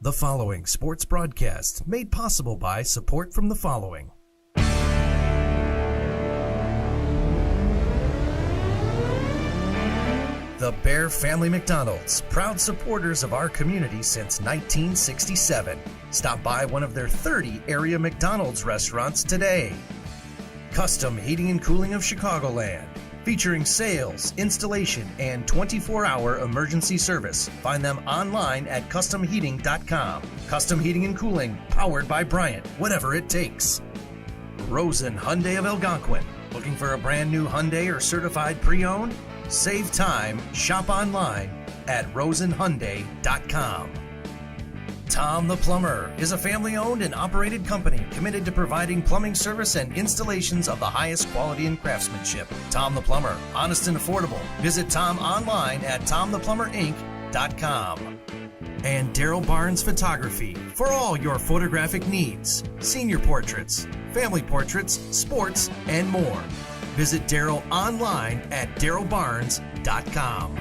The following sports broadcast made possible by support from the following. The Bear Family McDonald's, proud supporters of our community since 1967. Stop by one of their 30 area McDonald's restaurants today. Custom Heating and Cooling of Chicagoland, featuring sales, installation, and 24-hour emergency service. Find them online at customheating.com. Custom Heating and Cooling, powered by Bryant, whatever it takes. Rosen Hyundai of Algonquin. Looking for a brand new Hyundai or certified pre-owned? Save time, shop online at rosenhyundai.com. Tom the Plumber is a family-owned and operated company committed to providing plumbing service and installations of the highest quality and craftsmanship. Tom the Plumber, honest and affordable. Visit Tom online at tomtheplumberinc.com. And Daryl Barnes Photography for all your photographic needs. Senior portraits, family portraits, sports, and more. Visit Daryl online at darylbarnes.com.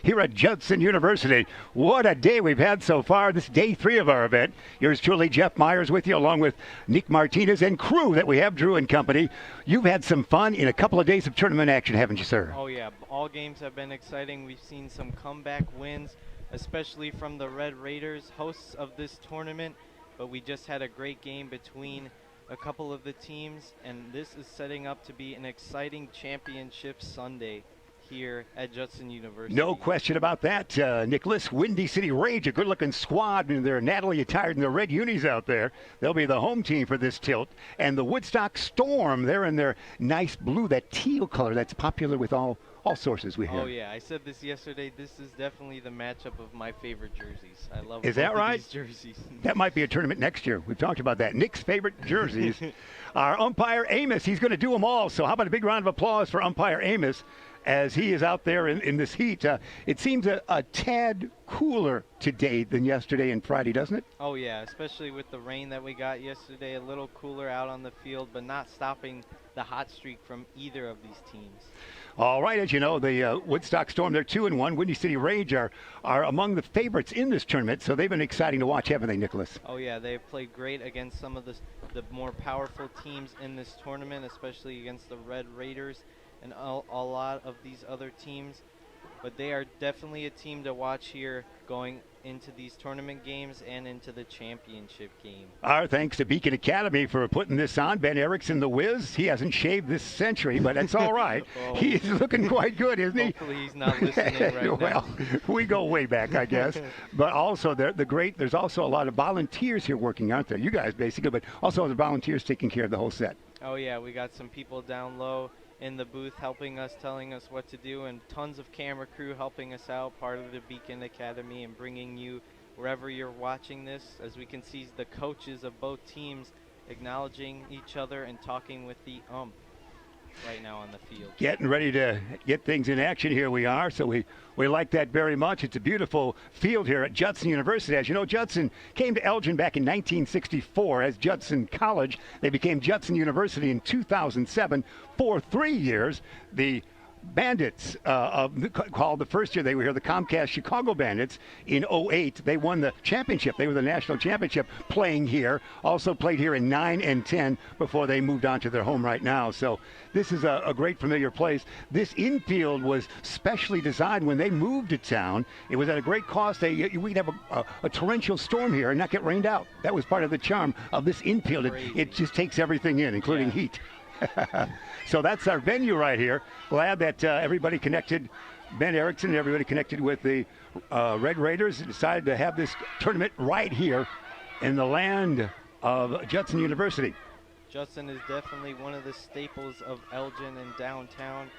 Here at Judson University. What a day we've had so far. This is day 3 of our event. Yours truly, Jeff Myers, with you, along with Nick Martinez and crew that we have, Drew and company. You've had some fun in a couple of days of tournament action, haven't you, sir? Oh, yeah. All games have been exciting. We've seen some comeback wins, especially from the Red Raiders, hosts of this tournament. But we just had a great game between a couple of the teams, and this is setting up to be an exciting championship Sunday here at Judson University. No question about that. Nicholas, Windy City Rage, a good-looking squad, and they're Natalie attired in the red unis out there. They'll be the home team for this tilt. And the Woodstock Storm, they're in their nice blue, that teal color that's popular with all sources we hear. Oh, yeah. I said this yesterday. This is definitely the matchup of my favorite jerseys. I love Is that right? these jerseys. That might be a tournament next year. We've talked about that. Nick's favorite jerseys. Our umpire, Amos, he's going to do them all. So how about a big round of applause for umpire Amos as he is out there in this heat. It seems a tad cooler today than yesterday and Friday, doesn't it? Oh, yeah, especially with the rain that we got yesterday. A little cooler out on the field, but not stopping the hot streak from either of these teams. All right, as you know, the Woodstock Storm, they're 2-1. Windy City Rage are among the favorites in this tournament, so they've been exciting to watch, haven't they, Nicholas? Oh, yeah, they've played great against some of the more powerful teams in this tournament, especially against the Red Raiders and a lot of these other teams. But they are definitely a team to watch here going into these tournament games and into the championship game. Our thanks to Beacon Academy for putting this on. Ben Erickson, the Wiz, he hasn't shaved this century, but that's all right. Oh. He's looking quite good, isn't he? Hopefully he's not listening right now. Well, we go way back, I guess. But also, there's also a lot of volunteers here working, aren't there? You guys, basically, but also the volunteers taking care of the whole set. Oh, yeah, we got some people down low in the booth helping us, telling us what to do, and tons of camera crew helping us out, part of the Beacon Academy, and bringing you wherever you're watching this. As we can see, the coaches of both teams acknowledging each other and talking with the ump right now on the field. Getting ready to get things in action, here we are, so we like that very much. It's a beautiful field here at Judson University. As you know, Judson came to Elgin back in 1964 as Judson College. They became Judson University in 2007. For 3 years, the Bandits, called the first year they were here, the Comcast Chicago Bandits, in 08. They won the championship. They were the national championship playing here. Also played here in 9 and 10 before they moved on to their home right now. So this is a great familiar place. This infield was specially designed when they moved to town. It was at a great cost. We'd have a torrential storm here and not get rained out. That was part of the charm of this infield. It just takes everything in, including heat. So that's our venue right here. Glad that everybody connected, Ben Erickson and everybody connected with the Red Raiders, decided to have this tournament right here in the land of Judson University. Judson is definitely one of the staples of Elgin and downtown.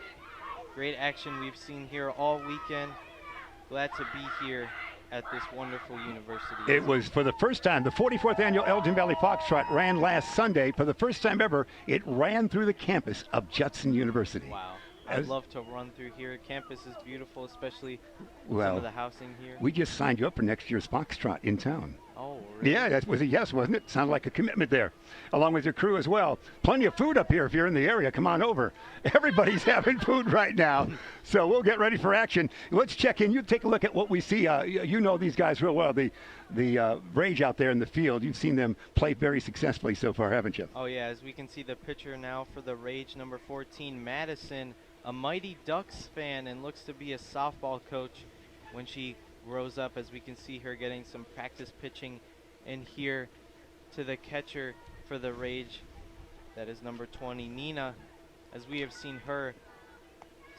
Great action we've seen here all weekend. Glad to be here at this wonderful university. It was for the first time, the 44th annual Elgin Valley Foxtrot ran last Sunday. For the first time ever, it ran through the campus of Judson University. Wow. I'd love to run through here. Campus is beautiful, especially some of the housing here. We just signed you up for next year's Foxtrot in town. Oh, really? Yeah, that was a yes, wasn't it? Sounded like a commitment there, along with your crew as well. Plenty of food up here if you're in the area. Come on over. Everybody's having food right now, so we'll get ready for action. Let's check in. You take a look at what we see. You know these guys real well. The Rage out there in the field. You've seen them play very successfully so far, haven't you? Oh, yeah. As we can see the picture now for the Rage, number 14, Madison, a Mighty Ducks fan and looks to be a softball coach when she grows up, as we can see her getting some practice pitching in here to the catcher for the Rage. That is number 20, Nina, as we have seen her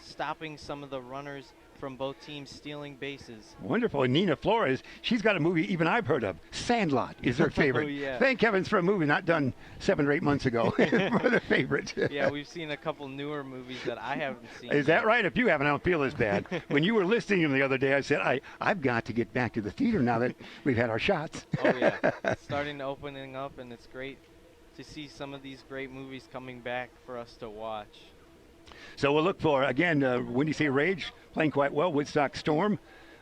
stopping some of the runners from both teams stealing bases. Wonderful. And Nina Flores, she's got a movie even I've heard of. Sandlot is her favorite. Oh, yeah. Thank heavens for a movie not done 7 or 8 months ago for the favorite. Yeah, we've seen a couple newer movies that I haven't seen. Is that right? If you haven't, I don't feel as bad. When you were listing them the other day, I said, I've got to get back to the theater now that we've had our shots. Oh, yeah. It's starting to opening up, and it's great to see some of these great movies coming back for us to watch. So we'll look for, again, Windy City Rage playing quite well. Woodstock Storm,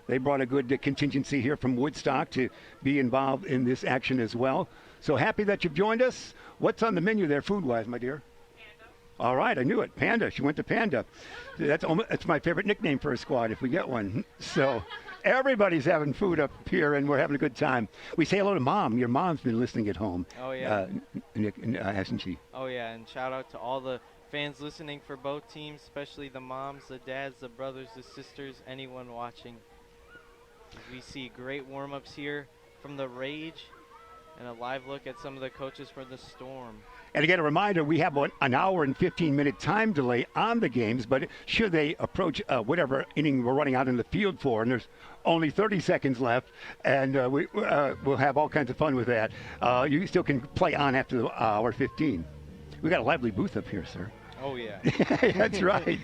they brought a good contingency here from Woodstock to be involved in this action as well. So happy that you've joined us. What's on the menu there food-wise, my dear? Panda. All right, I knew it. Panda. She went to Panda. That's my favorite nickname for a squad if we get one. So everybody's having food up here, and we're having a good time. We say hello to Mom. Your mom's been listening at home. Oh, yeah. Hasn't she? Oh, yeah, and shout out to all the fans listening for both teams, especially the moms, the dads, the brothers, the sisters, anyone watching. We see great warm-ups here from the Rage and a live look at some of the coaches for the Storm. And again, a reminder, we have an hour and 15-minute time delay on the games, but should they approach whatever inning we're running out in the field for, and there's only 30 seconds left, and we'll have all kinds of fun with that. You still can play on after the hour 15. We got a lively booth up here, sir. Oh, yeah. That's right.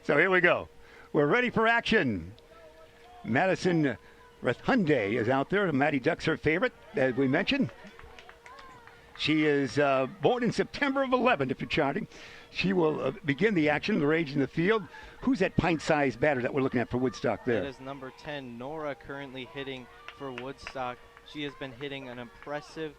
So here we go. We're ready for action. Madison Hyundai is out there. Maddie Duck's her favorite, as we mentioned. She is born in September of 11, if you're charting. She will begin the action, the Rage in the field. Who's that pint-sized batter that we're looking at for Woodstock there? That is number 10, Nora, currently hitting for Woodstock. She has been hitting an impressive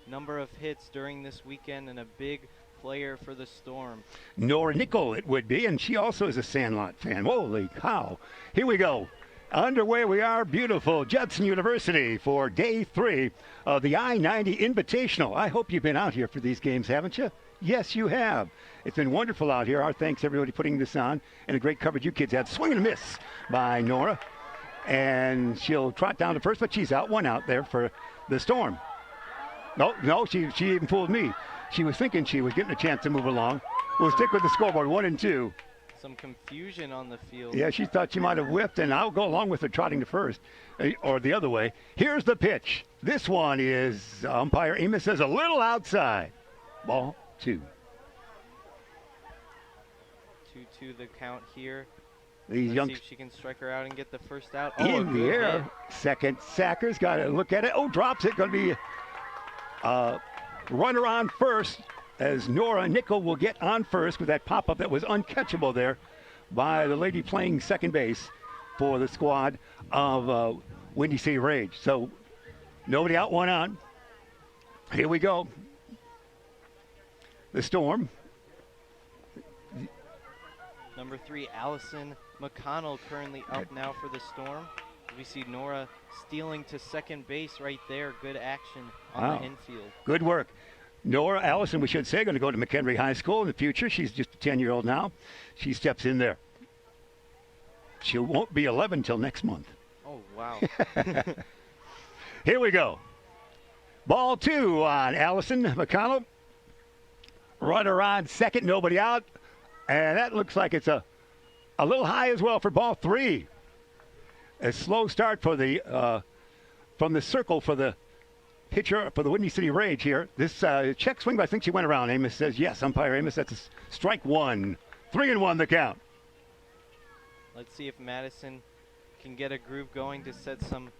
number of hits during this weekend and a big player for the Storm. Nora Nickel it would be, and she also is a Sandlot fan. Holy cow. Here we go. Underway we are, beautiful Judson University for day 3 of the I-90 Invitational. I hope you've been out here for these games, haven't you? Yes, you have. It's been wonderful out here. Our thanks, everybody, putting this on, and a great coverage you kids had. Swing and a miss by Nora, and she'll trot down to first, but she's out, one out there for the Storm. No, she even fooled me. She was thinking she was getting a chance to move along. We'll stick with the scoreboard, 1 and 2. Some confusion on the field. Yeah, she thought she might have whiffed, and I'll go along with her trotting to first, or the other way. Here's the pitch. This one is, umpire Amos says, a little outside. Ball 2. 2-2 the count here. These Let's see if she can strike her out and get the first out. In the air. Hit. Second Sacker's got to look at it. Oh, drops it. Going to be runner on first, as Nora Nickel will get on first with that pop-up that was uncatchable there by the lady playing second base for the squad of Windy City Rage. So nobody out, one on. Here we go. The Storm. Number 3, Allison McConnell, currently up now for the Storm. We see Nora stealing to second base right there. Good action on the infield. Good work. Nora Allison, we should say, going to go to McHenry High School in the future. She's just a 10-year-old now. She steps in there. She won't be 11 till next month. Oh, wow. Here we go. Ball 2 on Allison McConnell. Runner on second, nobody out. And that looks like it's a little high as well for ball 3. A slow start for the from the circle for the pitcher for the Windy City Rage here. This check swing, but I think she went around. Amos says yes. Umpire Amos, that's a strike 1. 3-1 the count. Let's see if Madison can get a groove going to set some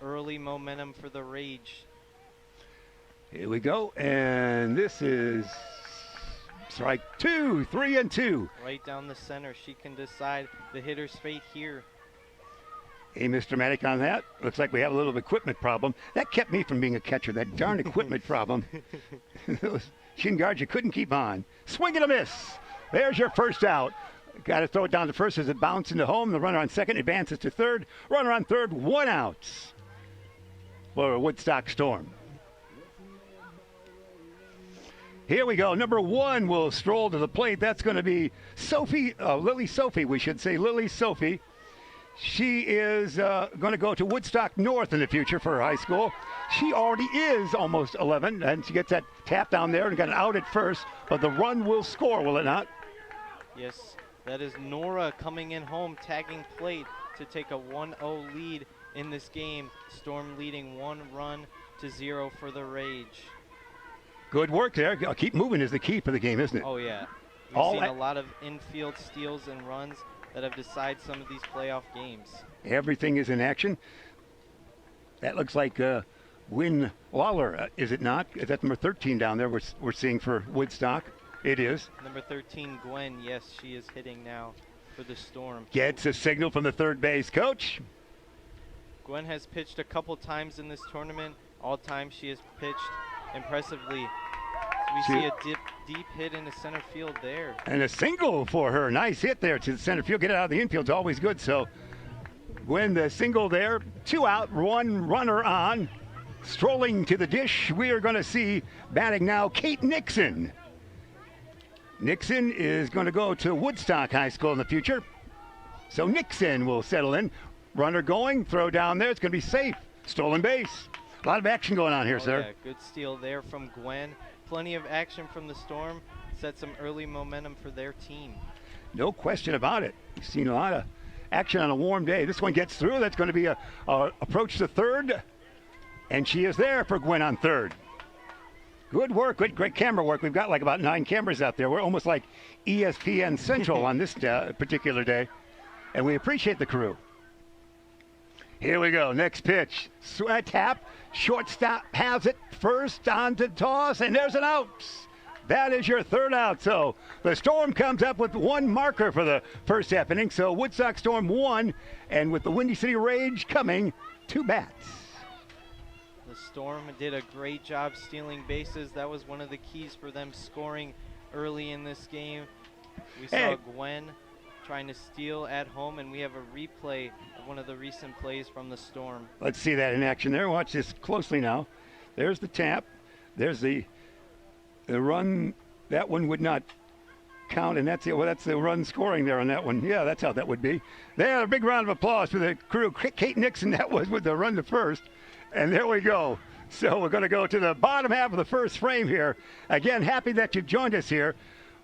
early momentum for the Rage. Here we go, and this is strike 2, 3-2. Right down the center. She can decide the hitter's fate here. Hey, Mr. Maddock on that. Looks like we have a little equipment problem. That kept me from being a catcher, that darn equipment problem. Those shin guards you couldn't keep on. Swing and a miss. There's your first out. Got to throw it down to first as it bounces into home. The runner on second advances to third. Runner on third, 1 out for Woodstock Storm. Here we go. Number 1 will stroll to the plate. That's going to be Lily Sophie, we should say. Lily Sophie. She is going to go to Woodstock North in the future for her high school. She already is almost 11, and she gets that tap down there and got an out at first, but the run will score, will it not? Yes, that is Nora coming in home, tagging plate to take a 1-0 lead in this game. Storm leading 1-0 for the Rage. Good work there. Keep moving is the key for the game, isn't it? Oh, yeah. We've seen a lot of infield steals and runs that have decided some of these playoff games. Everything is in action. That looks like Wynn Lawler, is it not? Is that number 13 down there we're seeing for Woodstock? It is. Number 13, Gwen, yes, she is hitting now for the Storm. Gets a signal from the third base coach. Gwen has pitched a couple times in this tournament. All times she has pitched impressively. So we see a deep hit in the center field there. And a single for her. Nice hit there to the center field. Get it out of the infield is always good. So Gwen, the single there. 2 out, 1 runner on. Strolling to the dish, we are going to see batting now Kate Nixon. Nixon is going to go to Woodstock High School in the future. So Nixon will settle in. Runner going, throw down there. It's going to be safe. Stolen base. A lot of action going on here, sir. Yeah, good steal there from Gwen. Plenty of action from the Storm. Set some early momentum for their team. No question about it. We've seen a lot of action on a warm day. This one gets through. That's going to be a approach to third. And she is there for Gwen on third. Good work, great camera work. We've got like about 9 cameras out there. We're almost like ESPN Central on this particular day. And we appreciate the crew. Here we go, next pitch. Tap, shortstop has it, first on to toss, and there's an out. That is your third out. So the Storm comes up with 1 marker for the first half inning. So Woodstock Storm 1, and with the Windy City Rage coming 2 bats. The Storm did a great job stealing bases. That was one of the keys for them scoring early in this game. We saw Gwen trying to steal at home, and we have a replay of one of the recent plays from the Storm. Let's see that in action there. Watch this closely now. There's the tap. There's the run. That one would not count, and that's the run scoring there on that one. Yeah, that's how that would be. There, a big round of applause for the crew. Kate Nixon, that was with the run to first. And there we go. So we're going to go to the bottom half of the first frame here. Again, happy that you've joined us here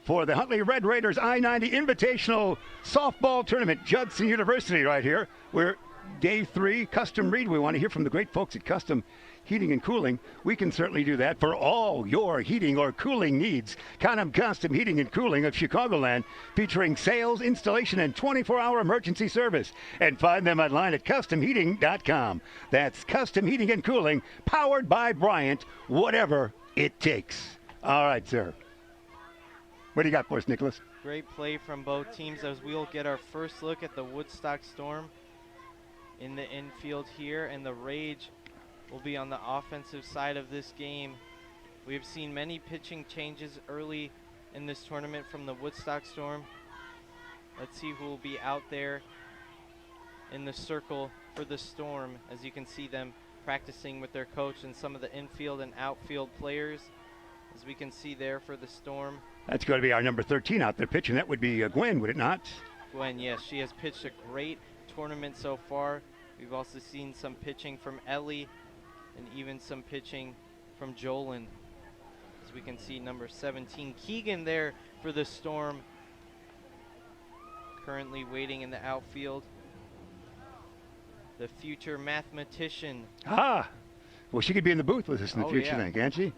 for the Huntley Red Raiders I-90 Invitational Softball Tournament, Judson University right here. We're day 3, custom read. We want to hear from the great folks at Custom Heating and Cooling. We can certainly do that for all your heating or cooling needs. Count on Custom Heating and Cooling of Chicagoland, featuring sales, installation, and 24-hour emergency service. And find them online at customheating.com. That's Custom Heating and Cooling, powered by Bryant, whatever it takes. All right, sir. What do you got for us, Nicholas? Great play from both teams as we'll get our first look at the Woodstock Storm in the infield here, and the Rage will be on the offensive side of this game. We have seen many pitching changes early in this tournament from the Woodstock Storm. Let's see who will be out there in the circle for the Storm, as you can see them practicing with their coach and some of the infield and outfield players, as we can see there for the Storm. That's going to be our number 13 out there pitching. That would be Gwen, would it not? Gwen, yes. She has pitched a great tournament so far. We've also seen some pitching from Ellie and even some pitching from Jolyn. As we can see, number 17, Keegan there for the Storm. Currently waiting in the outfield. The future mathematician. Ah, well, she could be in the booth with us in the future, then, can't she?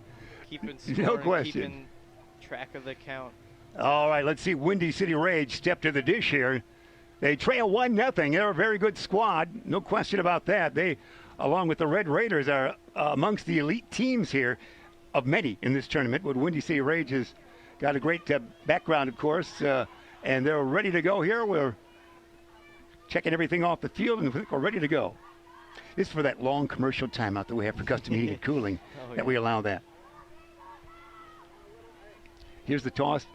Keeping no question. Keeping track of the count. All right, let's see Windy City Rage step to the dish here. They trail 1-0. They're a very good squad, no question about that. They along with the Red Raiders, are amongst the elite teams here of many in this tournament. But Windy City Rage has got a great background, of course, and they're ready to go here. We're checking everything off the field, and we're ready to go. This is for that long commercial timeout that we have for custom heating and cooling, that we allow that. Here's the toss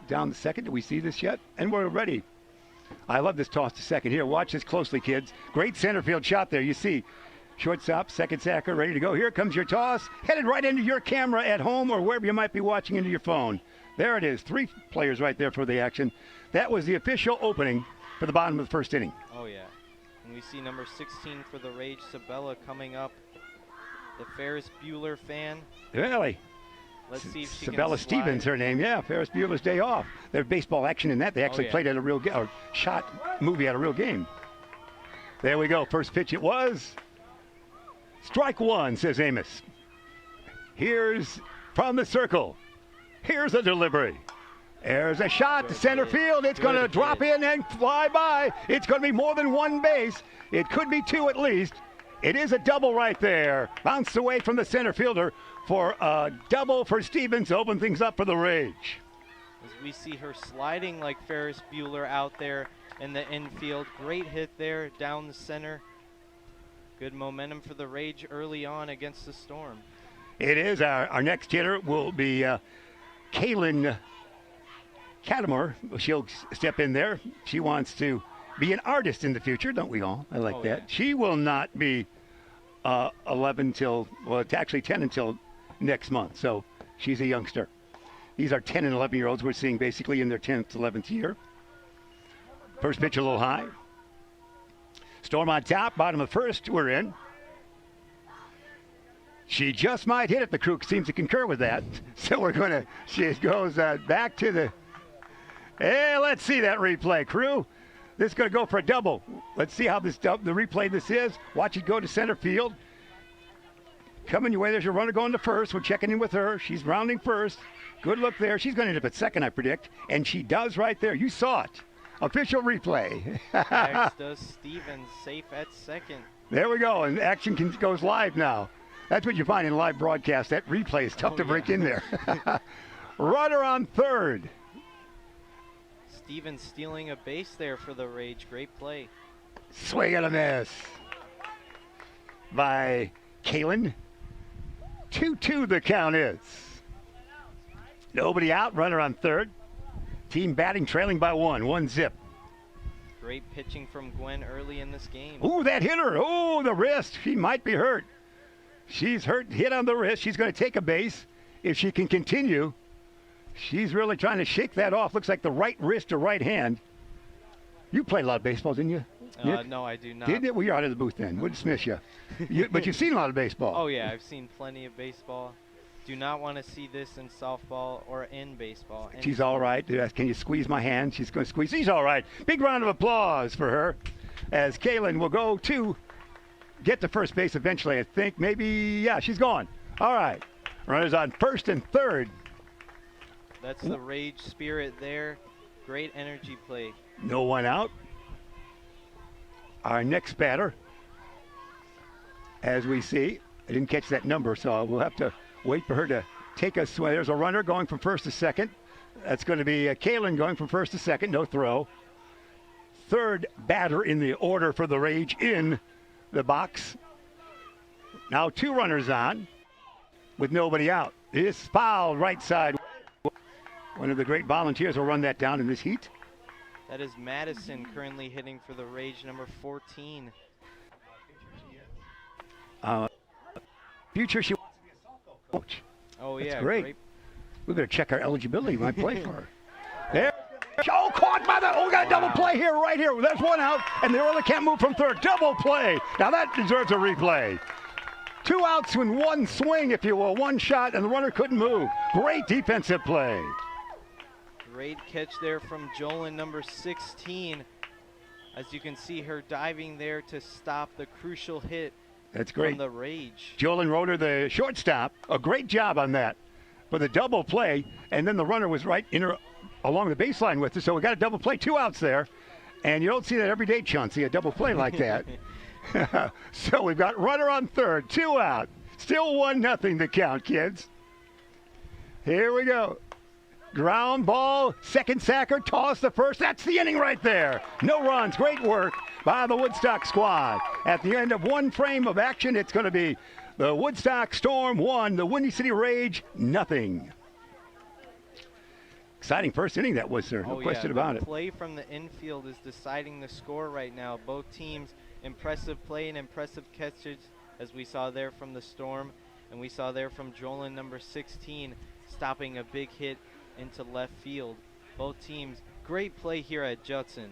down the second. Do we see this yet? And we're ready. I love this toss to second. Here, watch this closely, kids. Great center field shot there. You see shortstop, second sacker, ready to go. Here comes your toss, headed right into your camera at home or wherever you might be watching into your phone. There it is. 3 players right there for the action. That was the official opening for the bottom of the first inning. Oh, yeah. And we see number 16 for the Rage, Sabella, coming up. The Ferris Bueller fan. Really? Let's see if she Sabella can slide. Stevens, her name. Yeah, Ferris Bueller's Day Off. There's baseball action in that. They actually played at a real game, or shot movie at a real game. There we go. First pitch it was. Strike one, says Amos. Here's from the circle. Here's a delivery. There's a shot to center field. It's going to drop in and fly by. It's going to be more than one base. It could be 2 at least. It is a double right there. Bounced away from the center fielder for a double for Stevens to open things up for the Rage. As we see her sliding like Ferris Bueller out there in the infield. Great hit there down the center. Good momentum for the Rage early on against the Storm. It is. Our next hitter will be Kaylin Catamore. She'll step in there. She wants to be an artist in the future, don't we all? I like that. Yeah. She will not be 11 till, well, it's actually 10 until next month. So she's a youngster. These are 10 and 11-year-olds we're seeing basically in their 10th, 11th year. First pitch a little high. Storm on top, bottom of first, we're in. She just might hit it. The crew seems to concur with that. So we're going to, she goes back to the, hey, let's see that replay, crew. This is going to go for a double. Let's see how the replay this is. Watch it go to center field. Coming your way, there's your runner going to first. We're checking in with her. She's rounding first. Good look there. She's going to end up at second, I predict. And she does right there. You saw it. Official replay. Next does Stevens, safe at second. There we go, and action goes live now. That's what you find in live broadcast. That replay is tough to break in there. Runner on third. Stevens stealing a base there for the Rage. Great play. Swing and a miss by Kaylin. 2-2 the count is. Nobody out, runner on third. Team batting trailing by 1 zip. Great pitching from Gwen early in this game. Ooh, that hit her. Oh, the wrist. She might be hurt. She's hurt, hit on the wrist. She's going to take a base if she can continue. She's really trying to shake that off. Looks like the right wrist or right hand. You played a lot of baseball, didn't you? No, I do not. Did it? Well, you're out of the booth then. We'll dismiss you. But you've seen a lot of baseball. Oh, yeah. I've seen plenty of baseball. Do not want to see this in softball or in baseball. She's all right. Can you squeeze my hand? She's going to squeeze. She's all right. Big round of applause for her as Kaylin will go to get to first base eventually, I think. Maybe, yeah, she's gone. All right. Runners on first and third. That's the Rage spirit there. Great energy play. No one out. Our next batter, as we see, I didn't catch that number, so we'll have to wait for her to take us. There's a runner going from first to second. That's going to be Kaylin going from first to second. No throw. Third batter in the order for the Rage in the box. Now 2 runners on with nobody out. It's fouled right side. One of the great volunteers will run that down in this heat. That is Madison currently hitting for the Rage, number 14. Future, she wants to be a softball coach. Oh, That's yeah. great. We better check our eligibility. We might play for her. There. Oh, caught by the. Oh, we got a double play here, right here. There's one out, and the runner can't move from third. Double play. Now that deserves a replay. 2 outs in 1 swing, if you will. 1 shot, and the runner couldn't move. Great defensive play. Great catch there from Jolin, number 16. As you can see her diving there to stop the crucial hit. That's great. From the Rage. Jolin Roeder, the shortstop, a great job on that for the double play, and then the runner was right in her along the baseline with her, so we got a double play, 2 outs there, and you don't see that every day, Chauncey, a double play like that. So we've got runner on third, 2 out. Still 1-0 to count, kids. Here we go. Ground ball, second sacker, toss the first. That's the inning right there. No runs. Great work by the Woodstock squad. At the end of one frame of action, it's going to be the Woodstock Storm 1, the Windy City Rage 0. Exciting first inning that was, sir. No question about it. Play from the infield is deciding the score right now. Both teams, impressive play and impressive catches, as we saw there from the Storm, and we saw there from Jolin, number 16, stopping a big hit into left field. Both teams, great play here at Judson.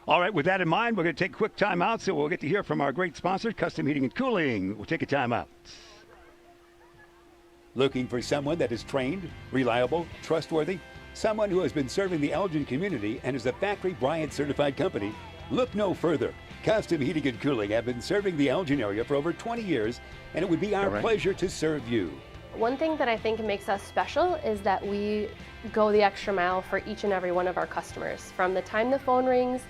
All right, with that in mind, we're going to take a quick timeout, so we'll get to hear from our great sponsor, Custom Heating and Cooling. We'll take a timeout. Looking for someone that is trained, reliable, trustworthy? Someone who has been serving the Elgin community and is a Factory Bryant certified company? Look no further. Custom Heating and Cooling have been serving the Elgin area for over 20 years, and it would be our pleasure to serve you. One thing that I think makes us special is that we go the extra mile for each and every one of our customers. From the time the phone rings,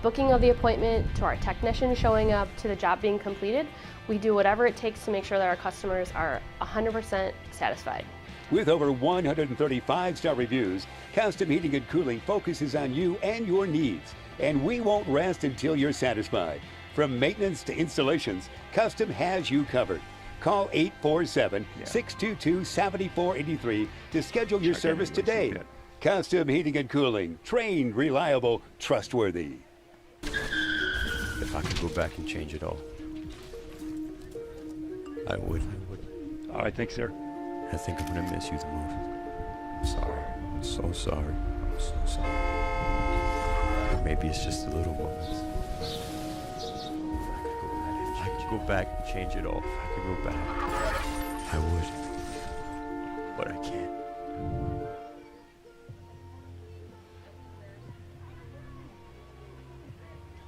booking of the appointment, to our technician showing up, to the job being completed, we do whatever it takes to make sure that our customers are 100% satisfied. With over 135 star reviews, Custom Heating and Cooling focuses on you and your needs, and we won't rest until you're satisfied. From maintenance to installations, Custom has you covered. Call 847-622-7483 to schedule your service today. Custom Heating and Cooling, trained, reliable, trustworthy. If I could go back and change it all, I would. All right, thanks, sir. I think I'm gonna miss you the most. I'm sorry. I'm so sorry. I'm so sorry. Or maybe it's just the little moments. If I could go back and change it all. If I could go back, I would. But I can't.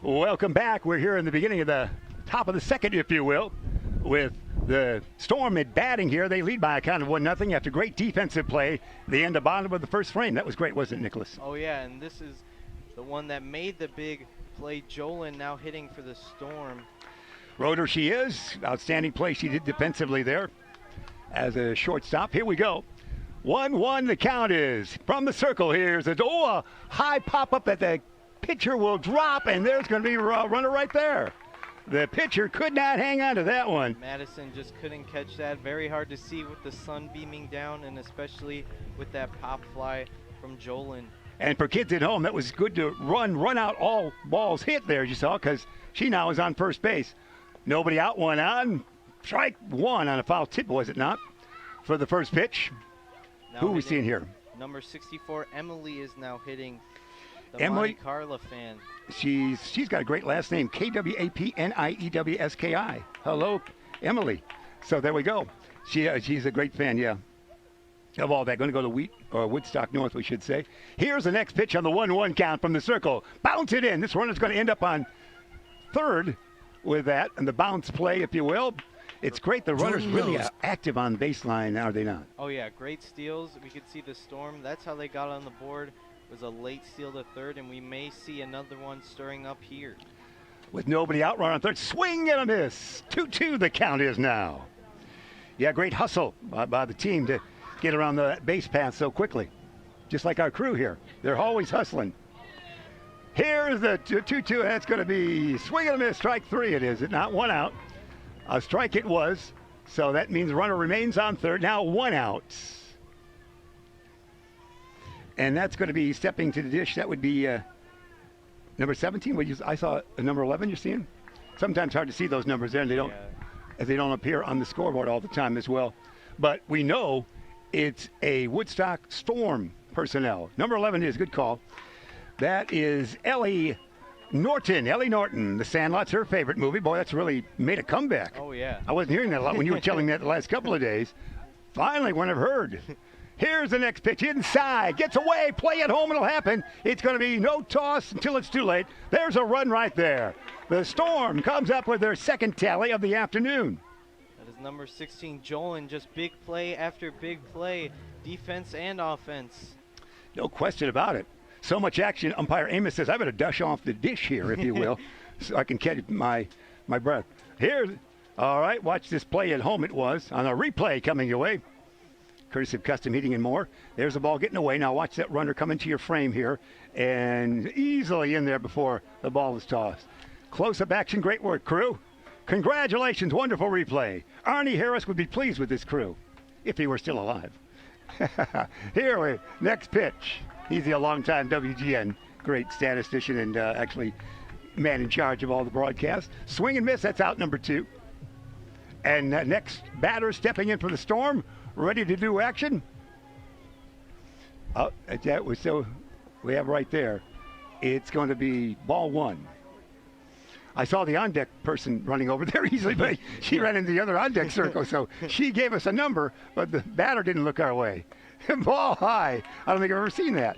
Welcome back. We're here in the beginning of the top of the second, if you will, with the Storm at batting here. They lead by a count of 1-0 after great defensive play. The end of bottom of the first frame. That was great, wasn't it, Nicholas? Oh, yeah, and this is the one that made the big play. Jolin now hitting for the Storm. Rotor she is. Outstanding play she did defensively there as a shortstop. Here we go. 1-1 the count is. From the circle, here's a high pop-up that the pitcher will drop, and there's going to be a runner right there. The pitcher could not hang on to that one. Madison just couldn't catch that. Very hard to see with the sun beaming down, and especially with that pop fly from Jolin. And for kids at home, that was good to run out all balls hit there, as you saw, because she now is on first base. Nobody out, one on. Strike one on a foul tip, was it not, for the first pitch? Now who are we seeing here? Number 64, Emily, is now hitting. The Emily, Monte Carlo fan. She's got a great last name, Kwapniewski. Hello, Emily. So there we go. She's a great fan, yeah. Of all that, going to go to Woodstock North, we should say. Here's the next pitch on the 1-1 count from the circle. Bounce it in. This runner's going to end up on third with that, and the bounce play, if you will. It's great. The runners really are active on baseline, are they not? Oh, yeah, great steals. We could see the Storm. That's how they got on the board. Was a late steal to third, and we may see another one stirring up here. With nobody out, runner on third. Swing and a miss. 2-2 the count is now. Yeah, great hustle by the team to get around the base path so quickly. Just like our crew here. They're always hustling. Here's the 2-2. That's going to be swing and a miss. Strike three it is. It not one out. A strike it was. So that means the runner remains on third. Now one out. And that's going to be stepping to the dish. That would be number 17. I saw a number 11 you're seeing. Sometimes hard to see those numbers there, and they don't appear on the scoreboard all the time as well. But we know it's a Woodstock Storm personnel. Number 11 is good call. That is Ellie Norton. Ellie Norton. The Sandlot's her favorite movie. Boy, that's really made a comeback. Oh, yeah. I wasn't hearing that a lot when you were telling me that the last couple of days. Finally, one I've heard. Here's the next pitch inside. Gets away. Play at home. It'll happen. It's going to be no toss until it's too late. There's a run right there. The Storm comes up with their second tally of the afternoon. That is number 16, Jolin. Just big play after big play. Defense and offense. No question about it. So much action. Umpire Amos says, I better dash off the dish here, if you will, so I can catch my breath. Here's, all right, watch this play at home it was on a replay coming your way. Courtesy of Custom Heating and More. There's the ball getting away. Now watch that runner come into your frame here and easily in there before the ball is tossed. Close-up action. Great work, crew. Congratulations. Wonderful replay. Arnie Harris would be pleased with this crew if he were still alive. Here, next pitch. He's a longtime WGN great statistician and actually man in charge of all the broadcasts. Swing and miss. That's out number 2. And next batter stepping in for the Storm. Ready to do action? Oh, that was so we have right there. It's going to be ball 1. I saw the on-deck person running over there easily, but she ran into the other on-deck circle, so she gave us a number, but the batter didn't look our way. Ball high. I don't think I've ever seen that.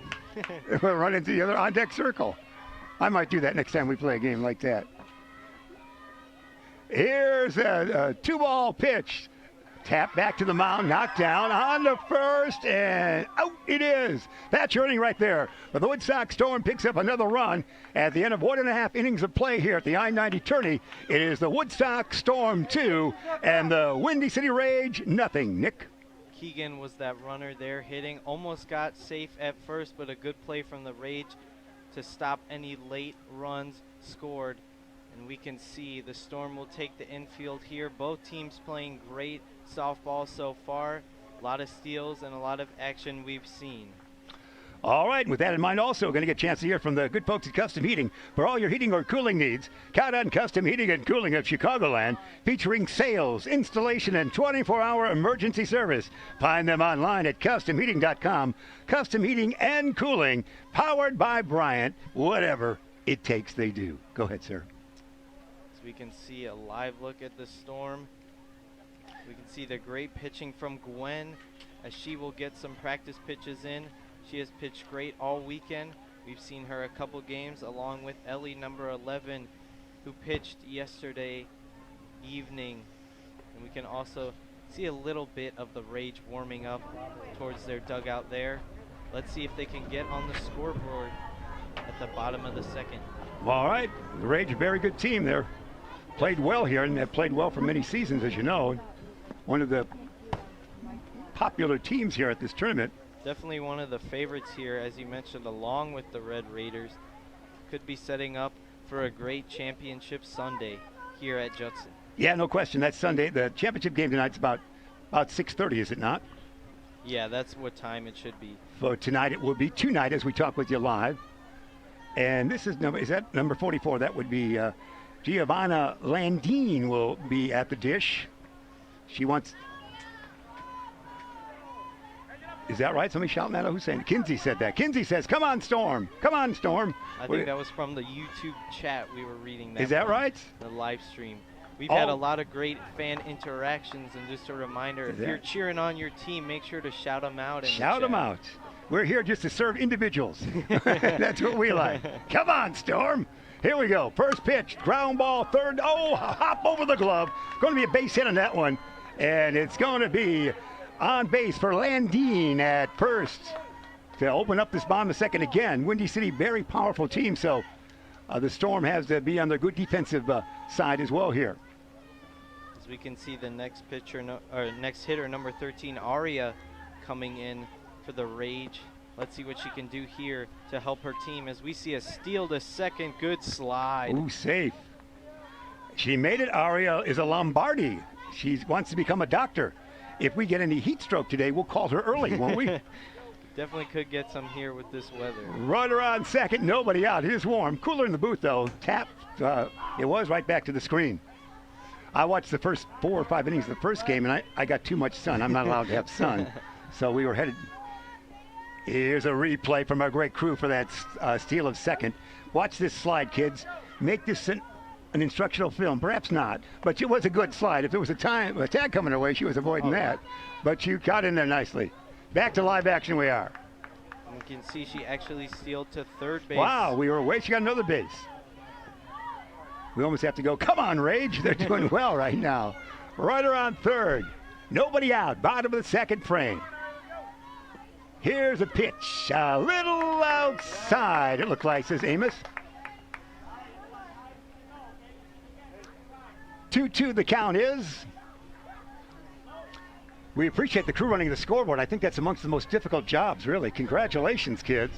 We'll run into the other on-deck circle. I might do that next time we play a game like that. Here's a 2-ball pitch. Tap back to the mound, knocked down on the first, and out it is. That's your inning right there. But the Woodstock Storm picks up another run at the end of 1.5 innings of play here at the I-90 tourney. It is the Woodstock Storm 2 and the Windy City Rage nothing. Nick? Keegan was that runner there hitting. Almost got safe at first, but a good play from the Rage to stop any late runs scored. And we can see the Storm will take the infield here. Both teams playing great softball so far. A lot of steals and a lot of action we've seen. All right, with that in mind, also going to get a chance to hear from the good folks at Custom Heating. For all your heating or cooling needs, count on Custom Heating and Cooling of Chicagoland, featuring sales, installation, and 24-hour emergency service. Find them online at customheating.com. Custom Heating and Cooling, powered by Bryant. Whatever it takes, they do. Go ahead, sir. As we can see a live look at the Storm. We can see the great pitching from Gwen as she will get some practice pitches in. She has pitched great all weekend. We've seen her a couple games along with Ellie, number 11, who pitched yesterday evening. And we can also see a little bit of the Rage warming up towards their dugout there. Let's see if they can get on the scoreboard at the bottom of the second. All right, the Rage, a very good team there. Played well here, and have played well for many seasons, as you know. One of the popular teams here at this tournament. Definitely one of the favorites here, as you mentioned, along with the Red Raiders. Could be setting up for a great championship Sunday here at Judson. Yeah, no question. That's Sunday. The championship game tonight's about 6:30, is it not? Yeah, that's what time it should be. For tonight, it will be tonight as we talk with you live. And this is number 44. That would be Giovanna Landine will be at the dish. She wants. Is that right? Somebody shouting that out? Who's saying it? Kinsey said that. Kinsey says, come on, Storm. Come on, Storm. I think that was from the YouTube chat we were reading. That is that right? The live stream. We've had a lot of great fan interactions, and just a reminder, if you're cheering on your team, make sure to shout them out. Shout them out. We're here just to serve individuals. That's what we like. Come on, Storm. Here we go. First pitch, ground ball, third. Oh, hop over the glove. Going to be a base hit on that one. And it's going to be on base for Landine at first to open up this bottom of second again. Windy City, very powerful team, so the Storm has to be on the good defensive side as well here. As we can see the next pitcher, next hitter, number 13, Aria, coming in for the Rage. Let's see what she can do here to help her team as we see a steal to second. Good slide. Ooh, safe. She made it. Aria is a Lombardi. She wants to become a doctor. If we get any heat stroke today, we'll call her early, won't we? Definitely could get some here with this weather. Runner on second, nobody out. It is warm. Cooler in the booth, though. Tap. It was right back to the screen. I watched the first 4 or 5 innings of the first game, and I got too much sun. I'm not allowed to have sun. So we were headed. Here's a replay from our great crew for that steal of second. Watch this slide, kids. Make this an instructional film. Perhaps not, but it was a good slide. If there was a tag coming her way, she was avoiding that. But you got in there nicely. Back to live action we are. You can see she actually stealed to third base. Wow, we were away. She got another base. We almost have to go, come on, Rage. They're doing well right now. Runner on third. Nobody out. Bottom of the second frame. Here's a pitch, a little outside, it looked like, says Amos. 2-2 the count is. We appreciate the crew running the scoreboard. I think that's amongst the most difficult jobs, really. Congratulations, kids.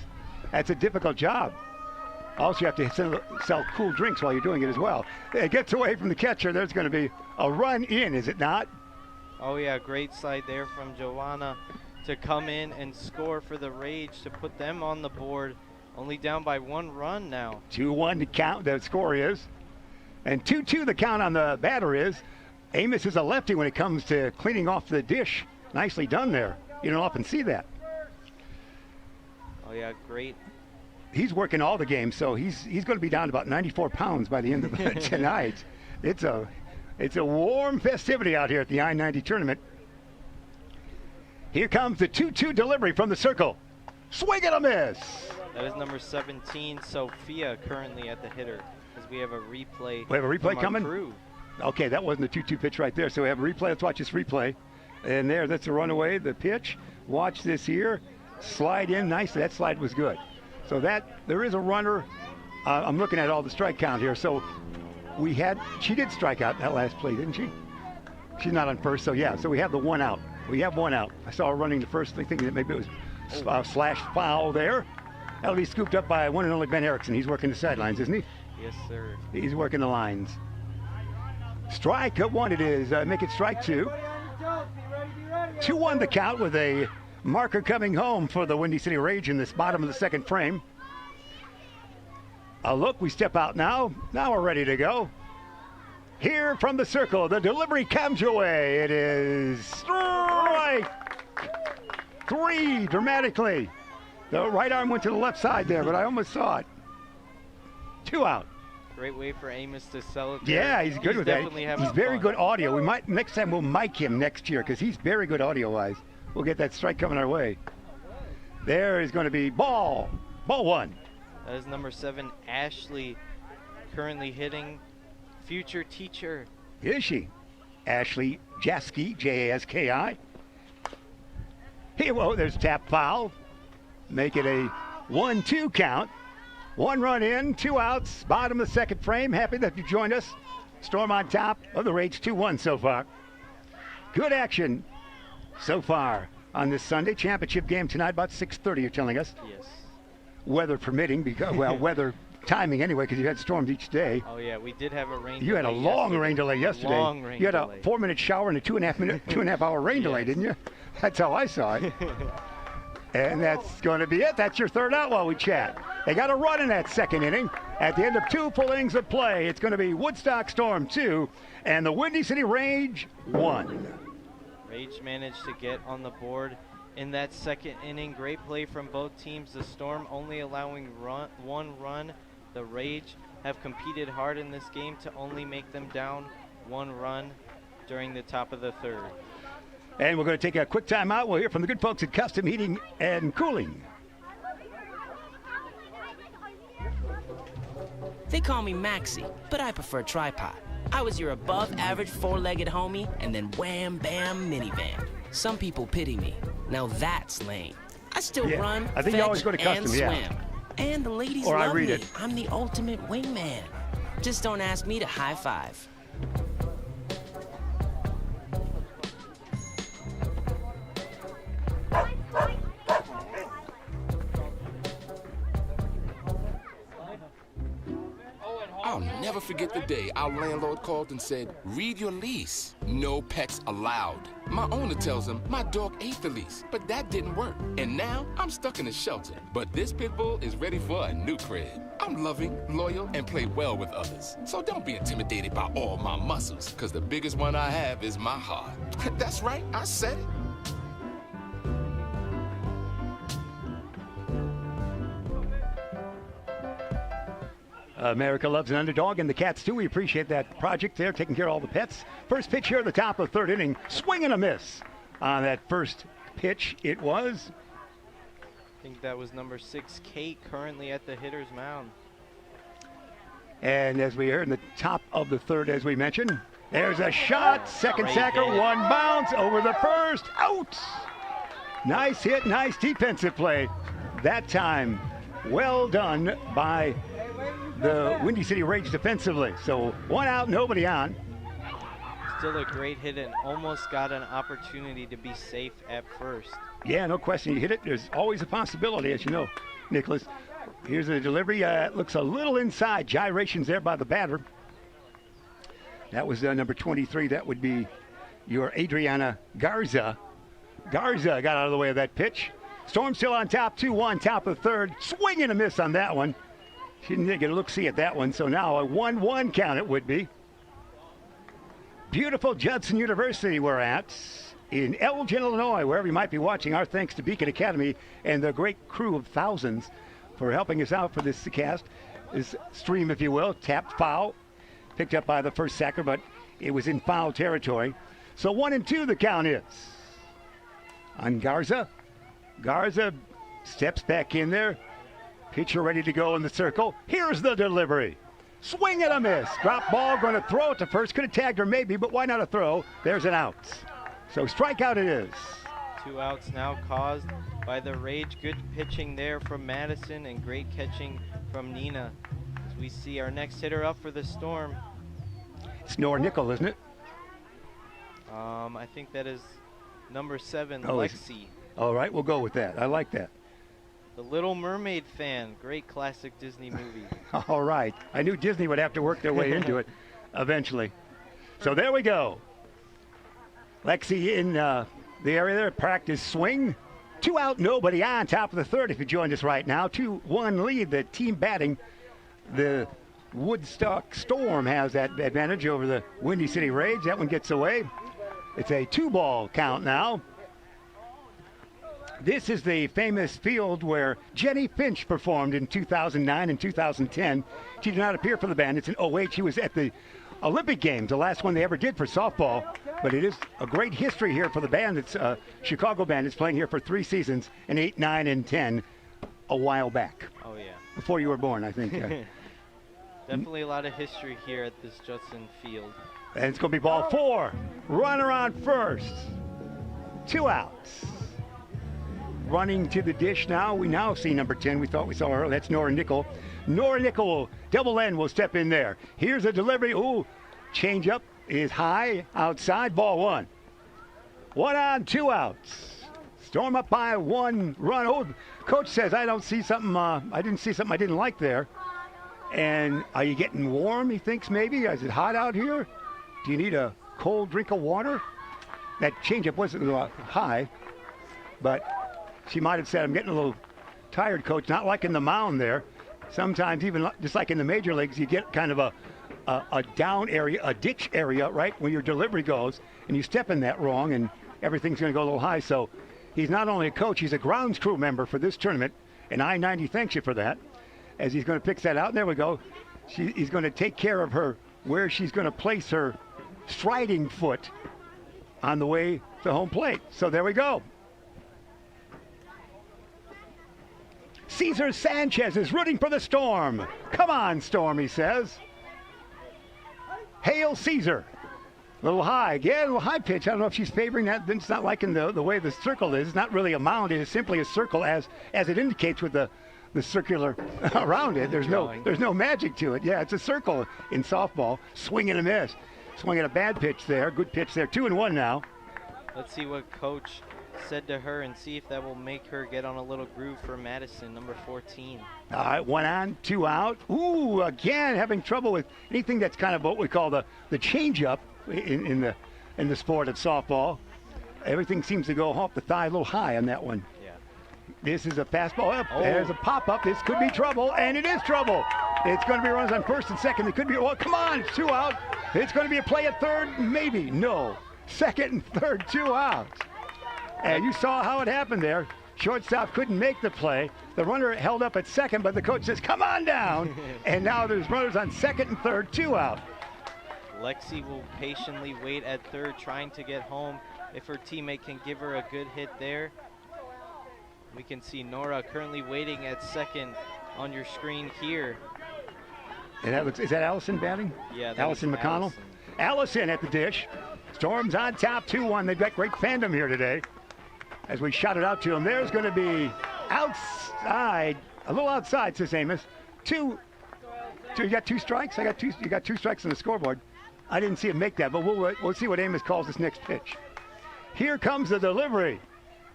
That's a difficult job. Also, you have to sell cool drinks while you're doing it as well. It gets away from the catcher. There's going to be a run in, is it not? Oh, yeah, great slide there from Joanna to come in and score for the Rage to put them on the board. Only down by 1 run now. 2-1 to count, the score is. And 2-2 the count on the batter is. Amos is a lefty when it comes to cleaning off the dish. Nicely done there. You don't often see that. Oh, yeah, great. He's working all the games, so he's going to be down to about 94 pounds by the end of tonight. It's a warm festivity out here at the I-90 tournament. Here comes the 2-2 delivery from the circle. Swing and a miss. That is number 17, Sophia, currently at the hitter, as we have a replay. We have a replay coming? Crew. Okay, that wasn't a 2-2 pitch right there, so we have a replay. Let's watch this replay. And that's a runaway, the pitch. Watch this here. Slide in nicely. That slide was good. So there is a runner. I'm looking at all the strike count here. So she did strike out in that last play, didn't she? She's not on first, so yeah. So we have the 1 out. We have 1 out. I saw her running the first thing, thinking that maybe it was slash foul there. That'll be scooped up by one and only Ben Erickson. He's working the sidelines, isn't he? Yes, sir. He's working the lines. Strike at 1 it is. Make it strike 2. 2-1 the count with a marker coming home for the Windy City Rage in this bottom of the second frame. A look, we step out now. Now we're ready to go. Here from the circle, the delivery comes your way. It is strike 3 dramatically. The right arm went to the left side there, but I almost saw it. 2 out. Great way for Amos to sell it. Yeah, he's good with that. He's very fun. good audio. We might next time we'll mic him next year because he's very good audio-wise. We'll get that strike coming our way. There is going to be ball 1. That is number 7, Ashley, currently hitting. Future teacher. Is she? Ashley Jaski, Jaski. Here, well, there's tap foul. Make it a 1-2 count. 1 run in, 2 outs, bottom of the second frame. Happy that you joined us. Storm on top of the Rage 2-1 so far. Good action so far on this Sunday. Championship game tonight about 6:30, you're telling us. Yes. Weather permitting, because, well, weather timing anyway, because you had storms each day. Oh, yeah, we did have a rain delay. You had a long rain delay yesterday. Long rain you had delay. A 4-minute shower and a 2.5 hour rain delay, didn't you? That's how I saw it. And that's going to be it. That's your 3rd out while we chat. They got a run in that second inning. At the end of 2 full innings of play, it's going to be Woodstock Storm 2 and the Windy City Rage 1. Rage managed to get on the board in that second inning. Great play from both teams. The Storm only allowing 1 run. The Rage have competed hard in this game to only make them down 1 run during the top of the 3rd. And we're going to take a quick time out. We'll hear from the good folks at Custom Heating and Cooling. They call me Maxie, but I prefer tripod. I was your above-average 4-legged homie, and then wham-bam minivan. Some people pity me. Now that's lame. I still run, I think you always go to and Custom, swim. And the ladies Or love I read me. it. I'm the ultimate wingman. Just don't ask me to high five. I'll never forget the day our landlord called and said, read your lease. No pets allowed. My owner tells him my dog ate the lease, but that didn't work. And now I'm stuck in a shelter. But this pit bull is ready for a new crib. I'm loving, loyal, and play well with others. So don't be intimidated by all my muscles, because the biggest one I have is my heart. That's right, I said it. America loves an underdog, and the Cats too. We appreciate that project there, taking care of all the pets. First pitch here at the top of the 3rd inning. Swing and a miss on that first pitch. It was. I think that was number 6, Kate, currently at the hitter's mound. And as we heard in the top of the 3rd, as we mentioned, there's a shot. Second sacker, 1 bounce over the first. Out. Nice hit, nice defensive play. That time, well done by the Windy City Rage defensively. So 1 out, nobody on. Still a great hit and almost got an opportunity to be safe at first. Yeah, no question. You hit it. There's always a possibility, as you know, Nicholas. Here's the delivery. It looks a little inside. Gyrations there by the batter. That was number 23. That would be your Adriana Garza. Garza got out of the way of that pitch. Storm still on top, 2-1, top of the third. Swing and a miss on that one. She didn't get a look-see at that one, so now a 1-1 count it would be. Beautiful Judson University we're at in Elgin, Illinois, wherever you might be watching. Our thanks to Beacon Academy and the great crew of thousands for helping us out for this cast, this stream, if you will. Tapped foul, picked up by the first sacker, but it was in foul territory. So 1-2 the count is. On Garza. Garza steps back in there. Pitcher ready to go in the circle. Here's the delivery. Swing and a miss. Drop ball, going to throw it to first. Could have tagged her maybe, but why not a throw? There's an out. So strikeout it is. 2 outs now caused by the Rage. Good pitching there from Madison and great catching from Nina. As we see our next hitter up for the Storm. It's Nora Nickel, isn't it? I think that is number 7, Oh, Lexi. All right, we'll go with that. I like that. The Little Mermaid fan. Great classic Disney movie. All right. I knew Disney would have to work their way into it eventually. So there we go. Lexi in the area there. Practice swing. 2 out, nobody on. Top of the third if you joined us right now. 2-1 lead. The team batting. The Woodstock Storm has that advantage over the Windy City Rage. That one gets away. It's a 2-ball count now. This is the famous field where Jenny Finch performed in 2009 and 2010. She did not appear for the Bandits in 08. She was at the Olympic Games, the last one they ever did for softball. But it is a great history here for the Bandits, Chicago Bandits, playing here for 3 seasons, in 8, 9, and 10 a while back. Oh, yeah. Before you were born, I think. Definitely a lot of history here at this Judson field. And it's going to be ball 4. Runner on first. 2 outs. Running to the dish now. We now see number 10. We thought we saw her. That's Nora Nickel. Nora Nickel, double N, will step in there. Here's a delivery. Ooh, change up is high outside. Ball 1. 1 on, 2 outs. Storm up by 1 run. Oh, coach says I don't see something. I didn't see something I didn't like there. And are you getting warm? He thinks maybe. Is it hot out here? Do you need a cold drink of water? That changeup wasn't high, but she might have said, I'm getting a little tired, coach. Not like in the mound there. Sometimes even just like in the major leagues, you get kind of a down area, a ditch area, right, when your delivery goes, and you step in that wrong, and everything's going to go a little high. So he's not only a coach, he's a grounds crew member for this tournament, and I-90 thanks you for that, as he's going to fix that out. And there we go. He's going to take care of her where she's going to place her striding foot on the way to home plate. So there we go. Cesar Sanchez is rooting for the Storm. Come on, Storm, he says. Hail Caesar. A little high. Again, a little high pitch. I don't know if she's favoring that. It's not liking the way the circle is. It's not really a mound. It is simply a circle as it indicates with the circular around it. There's no magic to it. Yeah, it's a circle in softball. Swing and a miss. Swing at a bad pitch there. Good pitch there. 2-1 now. Let's see what coach said to her and see if that will make her get on a little groove for Madison, number 14. All right, 1 on, 2 out. Ooh, again, having trouble with anything that's kind of what we call the changeup in the sport of softball. Everything seems to go off the thigh a little high on that one. Yeah. This is a fastball up. Oh. There's a pop-up. This could be trouble, and it is trouble. It's going to be runs on first and second. It could be, well, come on, it's 2 out. It's going to be a play at third, maybe. No. Second and third, 2 outs. And you saw how it happened there. Shortstop couldn't make the play. The runner held up at second, but the coach says, come on down. And now there's runners on second and third, 2 out. Lexi will patiently wait at third, trying to get home. If her teammate can give her a good hit there. We can see Nora currently waiting at second on your screen here. And is that Allison batting? Yeah, Allison McConnell. Allison at the dish. Storm's on top, 2-1. They've got great fandom here today. as we shot it out to him. There's going to be outside, a little outside, says Amos. Two, you got 2 strikes? You got 2 strikes on the scoreboard. I didn't see him make that, but we'll see what Amos calls this next pitch. Here comes the delivery.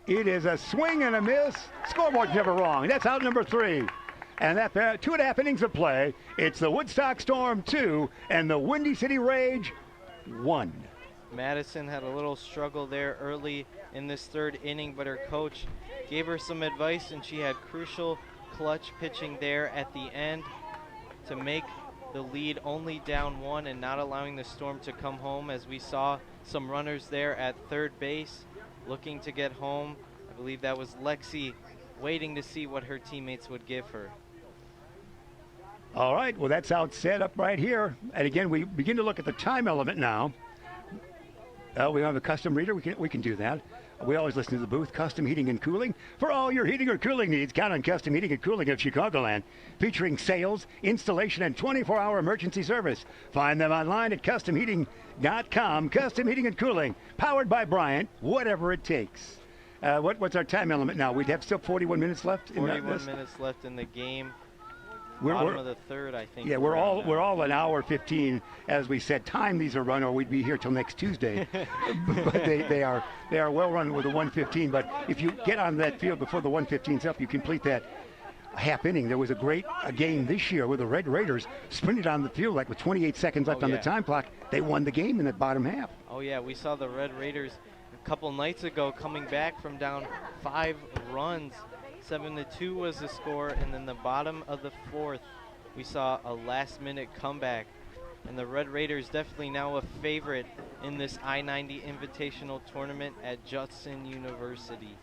It is a swing and a miss. Scoreboard's never wrong. That's out number 3. And that 2.5 innings of play. It's the Woodstock Storm 2 and the Windy City Rage 1. Madison had a little struggle there early in this 3rd inning, but her coach gave her some advice, and she had crucial clutch pitching there at the end to make the lead only down 1 and not allowing the Storm to come home, as we saw some runners there at 3rd base looking to get home. I believe that was Lexi waiting to see what her teammates would give her. All right, well, that's out set up right here. And again, we begin to look at the time element now. We have a custom reader. We can do that. We always listen to the booth. Custom Heating and Cooling. For all your heating or cooling needs, count on Custom Heating and Cooling of Chicagoland, featuring sales, installation, and 24-hour emergency service. Find them online at customheating.com. Custom Heating and Cooling, powered by Bryant, whatever it takes. What's our time element now? We'd have still 41 minutes left. 41 minutes left in the game. We're Bottom of the 3rd, I think. Yeah, we're all an hour 15, as we said. Time these are run, or we'd be here till next Tuesday. But they are well run with a 1:15. But if you get on that field before the 1:15's up, you complete that half inning. There was a great game this year where the Red Raiders sprinted on the field like with 28 seconds left on the time clock. They won the game in the bottom half. Oh yeah, we saw the Red Raiders a couple nights ago coming back from down 5 runs. 7-2 was the score, and then the bottom of the 4th, we saw a last-minute comeback. And the Red Raiders definitely now a favorite in this I-90 Invitational Tournament at Judson University.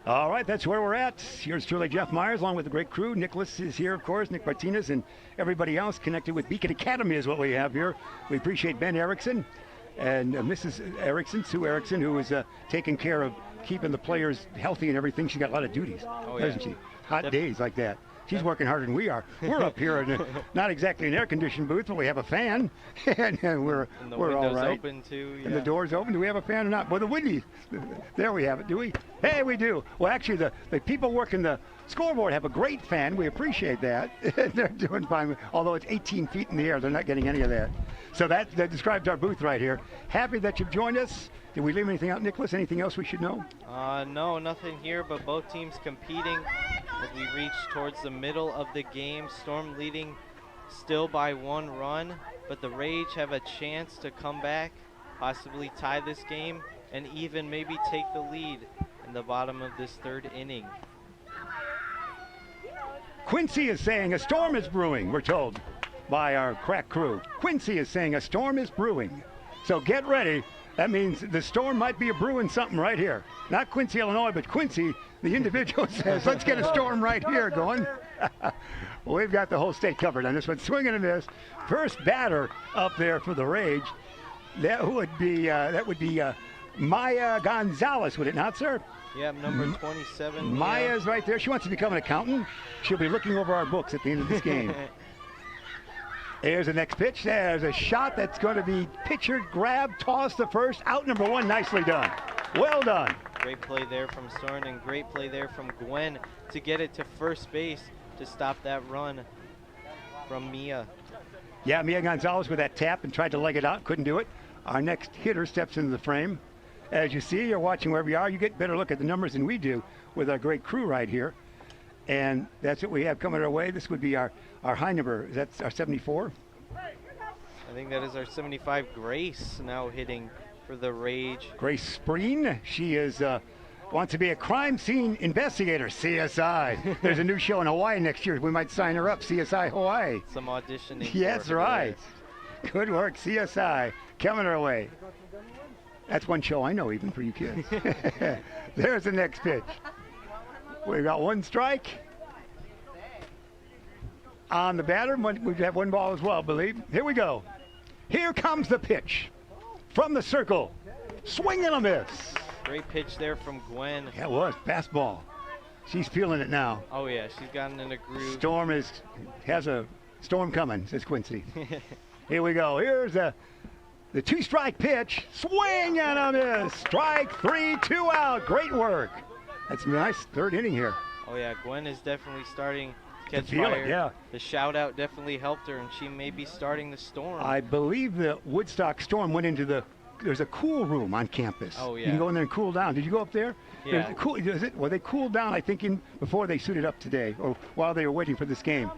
All right, that's where we're at. Here's truly Jeff Myers, along with the great crew. Nicholas is here, of course, Nick Martinez, and everybody else connected with Beacon Academy is what we have here. We appreciate Ben Erickson and Mrs. Erickson, Sue Erickson, who is taking care of keeping the players healthy and everything. She's got a lot of duties, doesn't she? Hot days like that. She's working harder than we are. We're up here in not exactly an air-conditioned booth, but we have a fan, and we're all right. Open too, and the door's open. Do we have a fan or not? Well, the windy. There we have it. Do we? Hey, we do. Well, actually, the people working the scoreboard have a great fan. We appreciate that. They're doing fine. Although it's 18 feet in the air, they're not getting any of that. So that describes our booth right here. Happy that you've joined us. Did we leave anything out, Nicholas? Anything else we should know? No, nothing here, but both teams competing as we reach towards the middle of the game. Storm leading still by 1 run, but the Rage have a chance to come back, possibly tie this game, and even maybe take the lead in the bottom of this 3rd inning. Quincy is saying a storm is brewing, we're told by our crack crew. Quincy is saying a storm is brewing. So get ready. That means the storm might be a brewing something right here. Not Quincy, Illinois, but Quincy, the individual, says, let's get a storm right here going. We've got the whole state covered on this one. Swing and a miss. First batter up there for the Rage. That would be Maya Gonzalez, would it not, sir? Yeah, number 27. Maya's right there. She wants to become an accountant. She'll be looking over our books at the end of this game. There's the next pitch. There's a shot that's going to be pitcher grab, toss the first. Out number 1. Nicely done. Well done. Great play there from Soren, and great play there from Gwen to get it to first base to stop that run from Mia. Yeah, Mia Gonzalez with that tap and tried to leg it out. Couldn't do it. Our next hitter steps into the frame. As you see, you're watching wherever you are. You get a better look at the numbers than we do with our great crew right here. And that's what we have coming our way. This would be our high number. Is that our 74? I think that is our 75, Grace, now hitting for the Rage. Grace Spreen. She is wants to be a crime scene investigator, CSI. There's a new show in Hawaii next year. We might sign her up, CSI Hawaii. Some auditioning. Yes, right. Good work, CSI. Coming our way. That's one show I know even for you kids. There's the next pitch. We've got 1 strike on the batter. We have 1 ball as well, I believe. Here we go. Here comes the pitch from the circle. Swing and a miss. Great pitch there from Gwen. Yeah, it was. Fastball. She's feeling it now. Oh, yeah. She's gotten in a groove. Storm has a storm coming, says Quincy. Here we go. Here's a The 2-strike pitch, swing and a miss. Strike 3, 2 out. Great work. That's a nice third inning here. Oh yeah, Gwen is definitely starting to catch feel fire. it, yeah. The shout out definitely helped her, and she may be starting the storm. I believe the Woodstock Storm went into there's a cool room on campus. Oh yeah. You can go in there and cool down. Did you go up there? Yeah. Well, they cooled down, I think, before they suited up today, or while they were waiting for this game.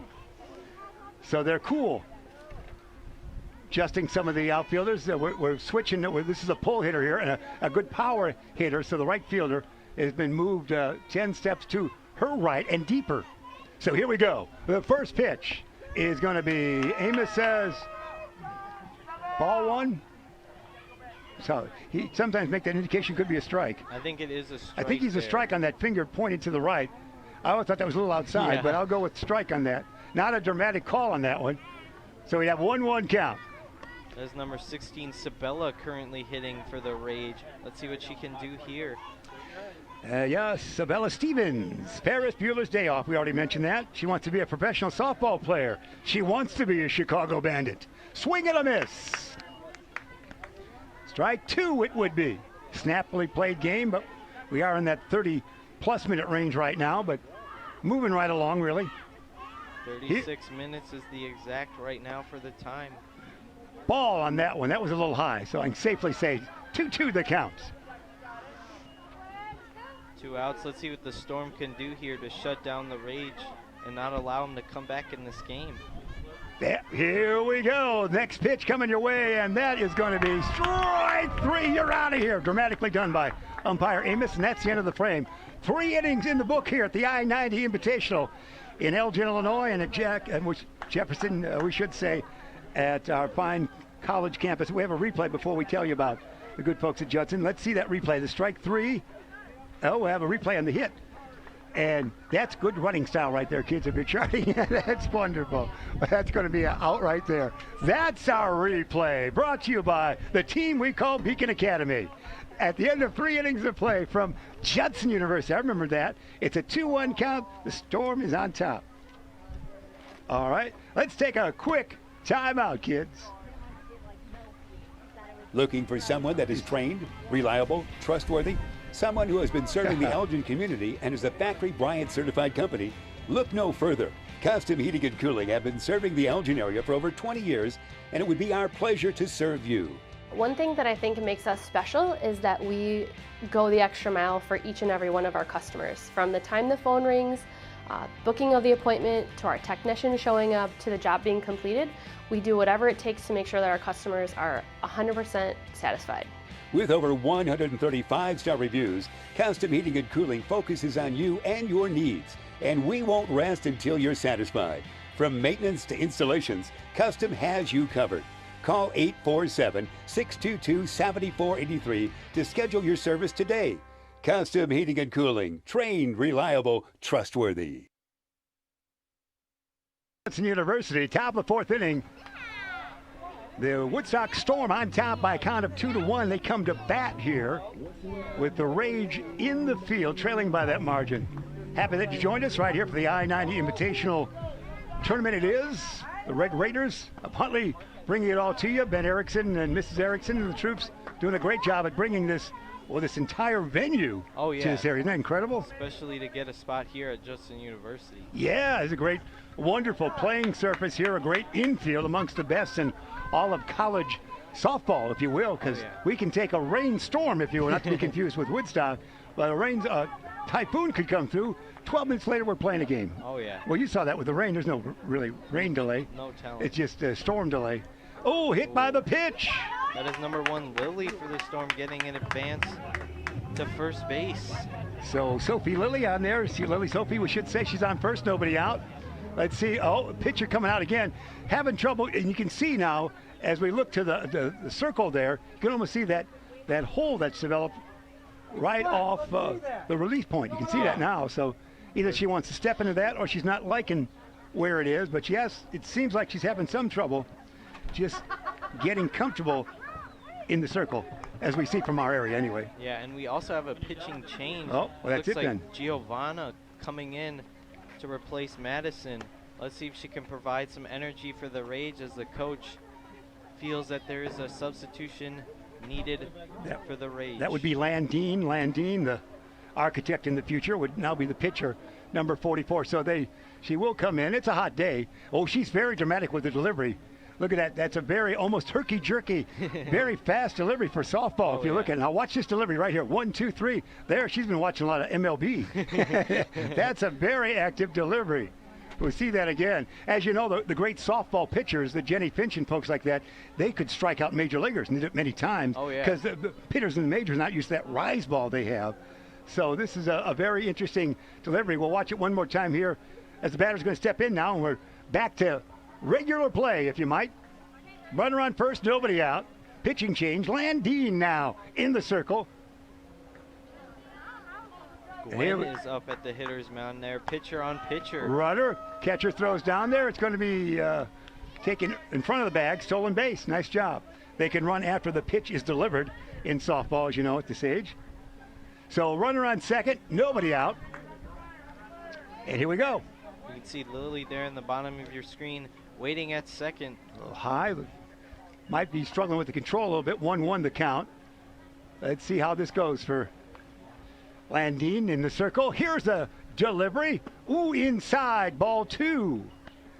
So they're cool. Adjusting some of the outfielders. We're switching. This is a pull hitter here and a good power hitter. So the right fielder has been moved 10 steps to her right and deeper. So here we go. The first pitch is going to be, Amos says, ball one. So he sometimes make that indication could be a strike. I think it is a strike. I think he's a strike on that finger pointed to the right. I always thought that was a little outside, Yeah. but I'll go with strike on that. Not a dramatic call on that one. So we have 1-1 count. There's number 16, Sabella, currently hitting for the Rage. Let's see what she can do here. Yes, Sabella Stevens. Ferris Bueller's Day Off. We already mentioned that. She wants to be a professional softball player. She wants to be a Chicago Bandit. Swing and a miss. Strike 2 it would be. Snappily played game, but we are in that 30-plus minute range right now, but moving right along, really. 36 minutes is the exact right now for the time. Ball on that one. That was a little high, so I can safely say 2-2 the counts. 2 outs. Let's see what the Storm can do here to shut down the Rage and not allow them to come back in this game. Yeah, here we go. Next pitch coming your way, and that is going to be strike 3. You're out of here. Dramatically done by umpire Amos, and that's the end of the frame. 3 innings in the book here at the I-90 Invitational in Elgin, Illinois, and at Jefferson, we should say, at our fine college campus. We have a replay before we tell you about the good folks at Judson. Let's see that replay. The strike 3. Oh, we have a replay on the hit. And that's good running style right there, kids, if you're charting. That's wonderful. That's going to be an out right there. That's our replay, brought to you by the team we call Beacon Academy. At the end of 3 innings of play from Judson University. I remember that. It's a 2-1 count. The Storm is on top. All right, let's take a quick timeout, kids. Looking for someone that is trained, reliable, trustworthy? Someone who has been serving the Elgin community and is a Factory Bryant certified company? Look no further. Custom Heating and Cooling have been serving the Elgin area for over 20 years, and it would be our pleasure to serve you. One thing that I think makes us special is that we go the extra mile for each and every one of our customers. From the time the phone rings, booking of the appointment, to our technician showing up, to the job being completed, we do whatever it takes to make sure that our customers are 100% satisfied. With over 130 5-star reviews, Custom Heating and Cooling focuses on you and your needs, and we won't rest until you're satisfied. From maintenance to installations, Custom has you covered. Call 847-622-7483 to schedule your service today. Custom Heating and Cooling, trained, reliable, trustworthy. Judson University, top of the 4th inning. The Woodstock Storm on top by a count of 2-1. They come to bat here with the Rage in the field, trailing by that margin. Happy that you joined us right here for the I-90 Invitational Tournament. It is the Red Raiders of Huntley bringing it all to you. Ben Erickson and Mrs. Erickson and the troops doing a great job at bringing this entire venue to this area. Isn't that incredible? Especially to get a spot here at Judson University. Yeah, it's a great, wonderful playing surface here, a great infield amongst the best in all of college softball, if you will, because we can take a rainstorm, if you will, not to be confused with Woodstock, but a typhoon could come through. 12 minutes later, we're playing a game. Oh, yeah. Well, you saw that with the rain. There's no really rain delay. No talent. It's just a storm delay. Oh, hit by the pitch. That is number 1, Lily, for the Storm, getting in advance to first base. So Sophie Lilly on there. See Lily Sophie, we should say she's on first, nobody out. Let's see. Oh, pitcher coming out again. Having trouble, and you can see now, as we look to the circle there, you can almost see that hole that's developed right off the release point. You can see that now. So either she wants to step into that or she's not liking where it is. But yes, it seems like she's having some trouble just getting comfortable in the circle, as we see from our area anyway. Yeah, and we also have a pitching change. Oh, well, that's Looks it like then. Giovanna coming in to replace Madison. Let's see if she can provide some energy for the Rage as the coach feels that there is a substitution needed for the Rage. That would be Landine. Landine, the architect in the future, would now be the pitcher, number 44. So she will come in. It's a hot day. Oh, she's very dramatic with the delivery. Look at that. That's a very almost herky-jerky, very fast delivery for softball. If you look at it. Now watch this delivery right here. 1, 2, 3. There, she's been watching a lot of MLB. That's a very active delivery. We'll see that again. As you know, the great softball pitchers, the Jenny Finch and folks like that, they could strike out major leaguers and did it many times. Oh, yeah. Because the hitters in the majors are not used to that rise ball they have. So this is a very interesting delivery. We'll watch it one more time here as the batter's going to step in now, and we're back to regular play, if you might. Runner on first, nobody out. Pitching change. Landine now in the circle. Gwen is up at the hitter's mound there. Pitcher on pitcher. Runner. Catcher throws down there. It's going to be taken in front of the bag. Stolen base. Nice job. They can run after the pitch is delivered in softball, as you know, at this age. So runner on second. Nobody out. And here we go. You can see Lily there in the bottom of your screen waiting at second. A little high. Might be struggling with the control a little bit. 1-1 the count. Let's see how this goes for Landine in the circle. Here's a delivery. Ooh, inside. Ball 2.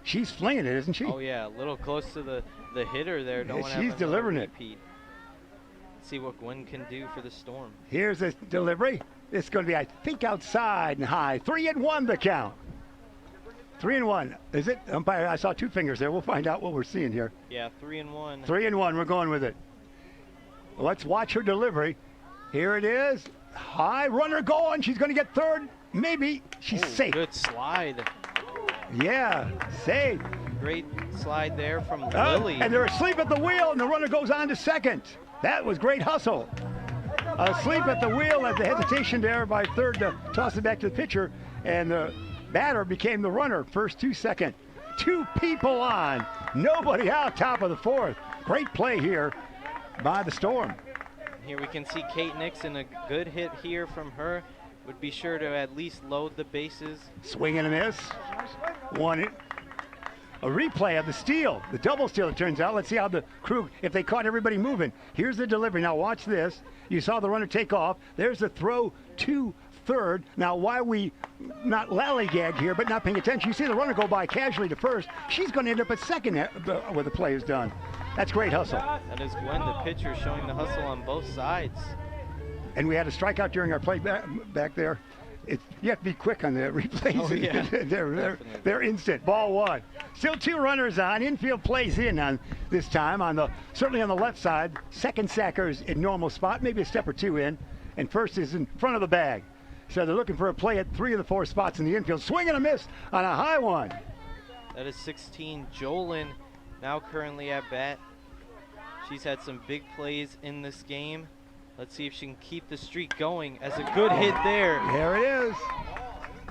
She's flinging it, isn't she? Oh, yeah. A little close to the hitter there. Don't want to she's delivering it. Let's see what Gwen can do for the Storm. Here's a delivery. It's going to be, I think, outside and high. 3-1 the count. 3-1. Is it? Umpire, I saw 2 fingers there. We'll find out what we're seeing here. Yeah, 3-1. 3-1. We're going with it. Let's watch her delivery. Here it is. High. Runner going. She's going to get third. Maybe. She's safe. Good slide. Yeah. Safe. Great slide there from Lily. And they're asleep at the wheel, and the runner goes on to second. That was great hustle. Asleep at the wheel at the hesitation there by third to toss it back to the pitcher, and the batter became the runner. First to second. 2 people on. Nobody out. Top of the 4th. Great play here by the Storm. Here we can see Kate Nixon. A good hit here from her. Would be sure to at least load the bases. Swing and a miss. A replay of the steal, the double steal, it turns out. Let's see how the crew, if they caught everybody moving. Here's the delivery. Now watch this. You saw the runner take off. There's the throw to third. Now why we not lollygag here, but not paying attention. You see the runner go by casually to first. She's going to end up at second where the play is done. That's great hustle. That is Gwen, the pitcher, showing the hustle on both sides. And we had a strikeout during our play back there. You have to be quick on the replays. Oh, yeah. they're instant. Ball 1. Still 2 runners on. Infield plays in on this time certainly on the left side. Second sacker's in normal spot, maybe a step or 2 in, and first is in front of the bag. So they're looking for a play at 3 of the 4 spots in the infield. Swing and a miss on a high one. That is 16. Jolin now currently at bat. She's had some big plays in this game. Let's see if she can keep the streak going as a good hit there. There it is.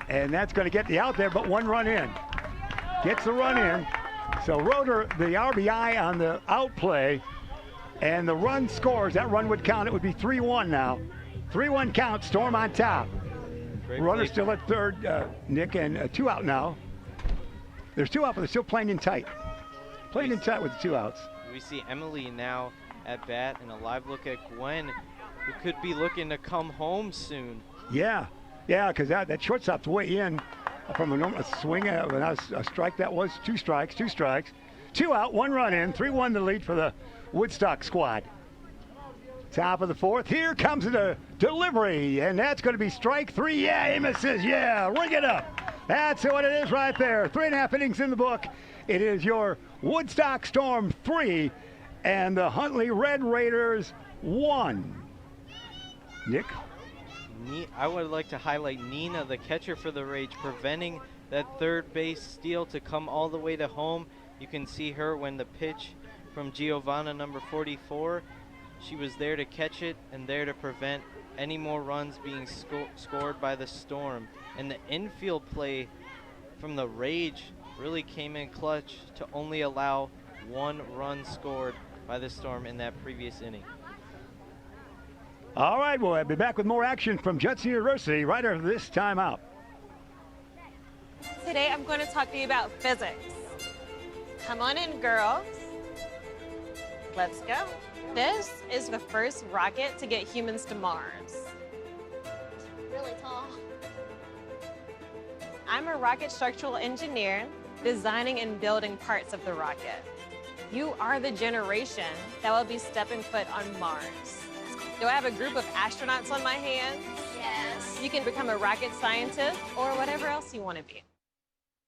And that's going to get the out there, but 1 run in. Gets the run in. So Roeder, the RBI on the out play, and the run scores. That run would count. It would be 3-1 now. 3-1 count. Storm on top. Runner still at third, Nick, and 2 out now. There's 2 out, but they're still playing in tight. Playing in tight with the 2 outs. We see Emily now at bat, and a live look at Gwen, who could be looking to come home soon. Yeah, because that shortstop's way in from a normal swing. A strike that was 2 strikes. 2 out, 1 run in. 3-1 the lead for the Woodstock squad. Top of the 4th. Here comes the delivery, and that's going to be strike 3. Yeah, Amos says, yeah, ring it up. That's what it is right there. 3.5 innings in the book. It is your Woodstock Storm 3 and the Huntley Red Raiders 1. Nick? I would like to highlight Nina, the catcher for the Rage, preventing that third base steal to come all the way to home. You can see her when the pitch from Giovanna, number 44, she was there to catch it and there to prevent any more runs being scored by the Storm. And the infield play from the Rage really came in clutch to only allow 1 run scored by the Storm in that previous inning. All right, we'll be back with more action from Judson University right after this timeout. Today I'm going to talk to you about physics. Come on in, girls. Let's go. This is the first rocket to get humans to Mars. Really tall. I'm a rocket structural engineer, designing and building parts of the rocket. You are the generation that will be stepping foot on Mars. Do I have a group of astronauts on my hands? Yes. You can become a rocket scientist or whatever else you want to be.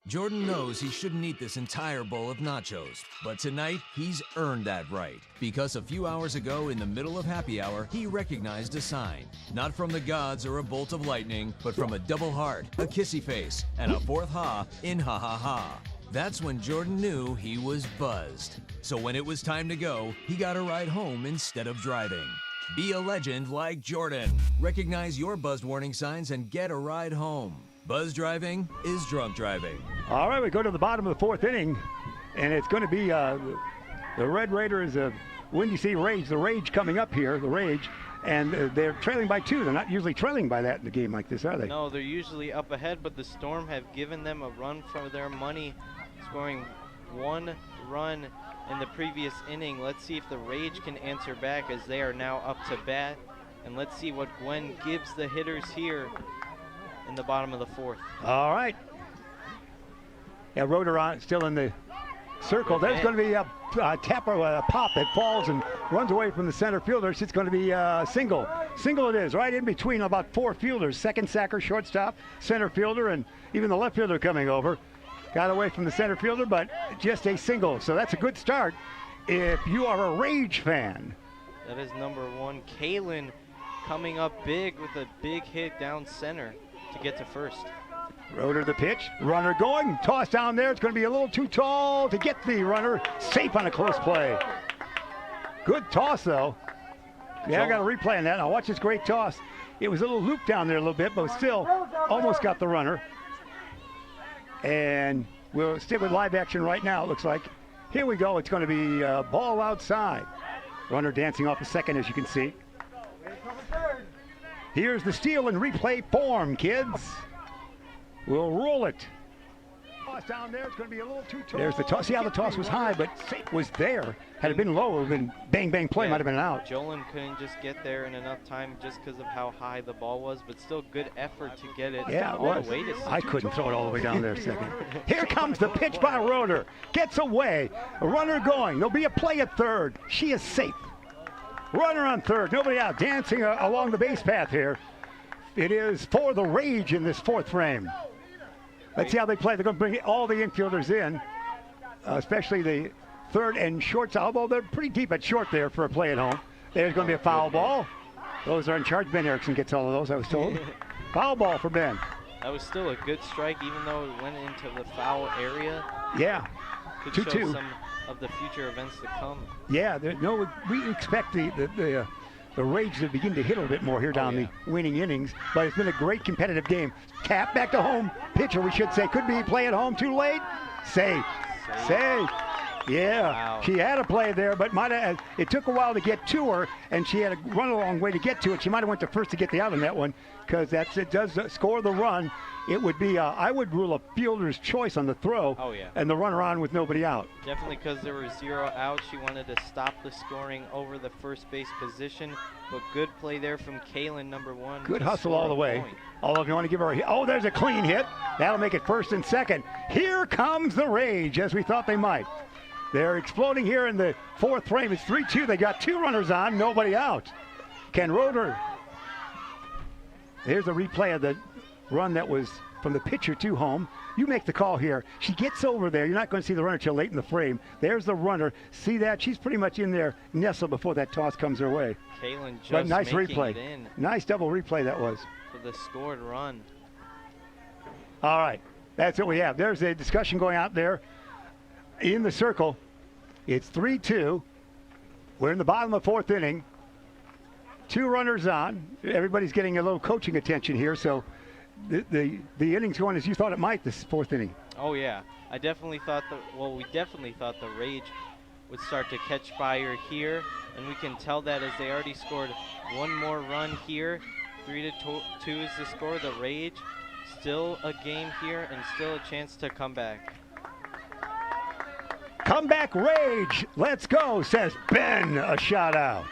Jordan knows he shouldn't eat this entire bowl of nachos, but tonight he's earned that right. Because a few hours ago, in the middle of happy hour, he recognized a sign. Not from the gods or a bolt of lightning, but from a double heart, a kissy face, and a fourth ha in ha ha ha. That's when Jordan knew he was buzzed. So when it was time to go, he got a ride home instead of driving. Be a legend like Jordan. Recognize your buzzed warning signs and get a ride home. Buzz driving is drunk driving. All right, we go to the bottom of the fourth inning, and it's going to be the Red Raiders, Windy City Rage, the Rage coming up here, the Rage, and they're trailing by 2. They're not usually trailing by that in a game like this, are they? No, they're usually up ahead, but the Storm have given them a run for their money, scoring 1 run in the previous inning. Let's see if the Rage can answer back as they are now up to bat, and let's see what Gwen gives the hitters here in the bottom of the 4th. All right. Yeah, Roder on still in the circle. There's going to be a tap or a pop that falls and runs away from the center fielders. It's going to be a single. Single it is, right in between about 4 fielders. Second sacker, shortstop, center fielder, and even the left fielder coming over. Got away from the center fielder, but just a single. So that's a good start if you are a Rage fan. That is number 1. Kalen coming up big with a big hit down center to get to first. Roder the pitch, runner going, toss down there. It's going to be a little too tall to get the runner. Safe on a close play. Good toss though. Yeah, I got a replay on that. Now watch this great toss. It was a little loop down there a little bit, but still almost got the runner. And we'll stick with live action right now, it looks like. Here we go. It's going to be ball outside. Runner dancing off the second, as you can see. Here's the steal in replay form, kids. We'll roll it. Toss down there. It's going to be a little too tall. There's the toss. See how the toss was high, but safe was there. Had it been low, it would have been bang, bang play. Might have been an out. Jolin couldn't just get there in enough time just because of how high the ball was, but still good effort to get it. Yeah, it was. I couldn't throw it all the way down there a second. Here comes the pitch by Roder. Gets away. A runner going. There'll be a play at third. She is safe. Runner on third. Nobody out. Dancing along the base path here. It is for the Rage in this 4th frame. Let's see how they play. They're going to bring all the infielders in, especially the third and short. Although they're pretty deep at short there for a play at home. There's going to be a foul ball. Those are in charge. Ben Erickson gets all of those, I was told. Foul ball for Ben. That was still a good strike, even though it went into the foul area. Yeah. Could 2-2. show some of the future events to come. Yeah. No, we expect the Rage to begin to hit a little bit more here down the winning innings, but it's been a great competitive game. Tap back to home. Pitcher, we should say, could be play at home too late. Safe. Yeah, wow. She had a play there, but it took a while to get to her, and she had to run a long way to get to it. She might have went to first to get the out on that one, because it does score the run. It would be, I would rule a fielder's choice on the throw, and the runner on with nobody out. Definitely, because there were 0 outs. She wanted to stop the scoring over the first base position, but good play there from Kalen, number 1. Good hustle all the way. Although if you want to give her a there's a clean hit. That'll make it first and second. Here comes the Rage, as we thought they might. They're exploding here in the 4th frame. It's 3-2. They got 2 runners on, nobody out. Ken Roder. Here's a replay of the run that was from the pitcher to home. You make the call here. She gets over there. You're not going to see the runner till late in the frame. There's the runner. See that? She's pretty much in there, nestled before that toss comes her way. Kalen just but nice making replay. It in. Nice double replay that was. For the scored run. All right. That's what we have. There's a discussion going out there in the circle. It's 3-2. We're in the bottom of the 4th inning. 2 runners on. Everybody's getting a little coaching attention here, so the inning's going as you thought it might this 4th inning. Oh yeah, we definitely thought the Rage would start to catch fire here, and we can tell that as they already scored 1 more run here. 3-2 is the score. The Rage still a game here and still a chance to come back. Comeback rage. Let's go, says Ben. A shout-out.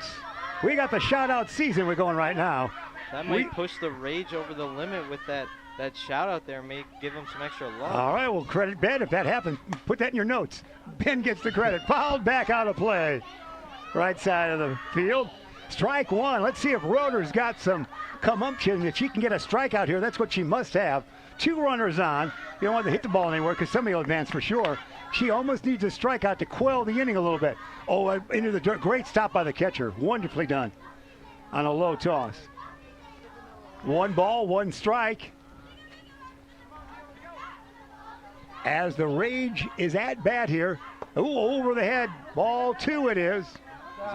We got the shout-out season we're going right now. That might push the rage over the limit with that shout-out there. May give him some extra love. All right, well, credit Ben if that happens. Put that in your notes. Ben gets the credit. Fouled back out of play. Right side of the field. Strike one. Let's see if Roeder's got some comeumption. If she can get a strikeout here, that's what she must have. 2 runners on. You don't want to hit the ball anywhere because somebody will advance for sure. She almost needs a strikeout to quell the inning a little bit. Oh, into the dirt. Great stop by the catcher. Wonderfully done on a low toss. 1 ball, 1 strike. As the rage is at bat here. Ooh, over the head. Ball 2 it is.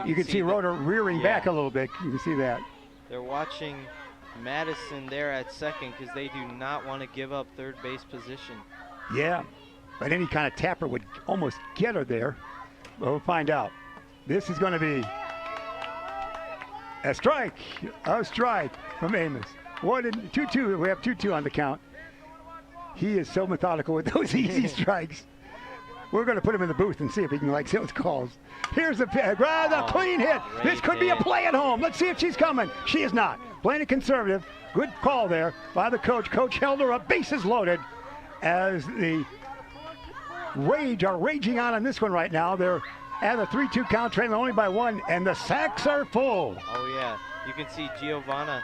You can see Roeder rearing back a little bit. You can see that. They're watching Madison there at second because they do not want to give up third base position. Yeah, but any kind of tapper would almost get her there. We'll find out. This is going to be a strike from Amos. 2-2. We have 2-2 on the count. He is so methodical with those easy strikes. We're going to put him in the booth and see if he can like those calls. Here's the clean hit. This could be a play at home. Let's see if she's coming. She is not. Playing it conservative. Good call there by the coach. Coach held her up. Bases loaded as the Rage are raging on this one right now. They're at a 3-2 count, trailing only by 1, and the sacks are full. Oh, yeah. You can see Giovanna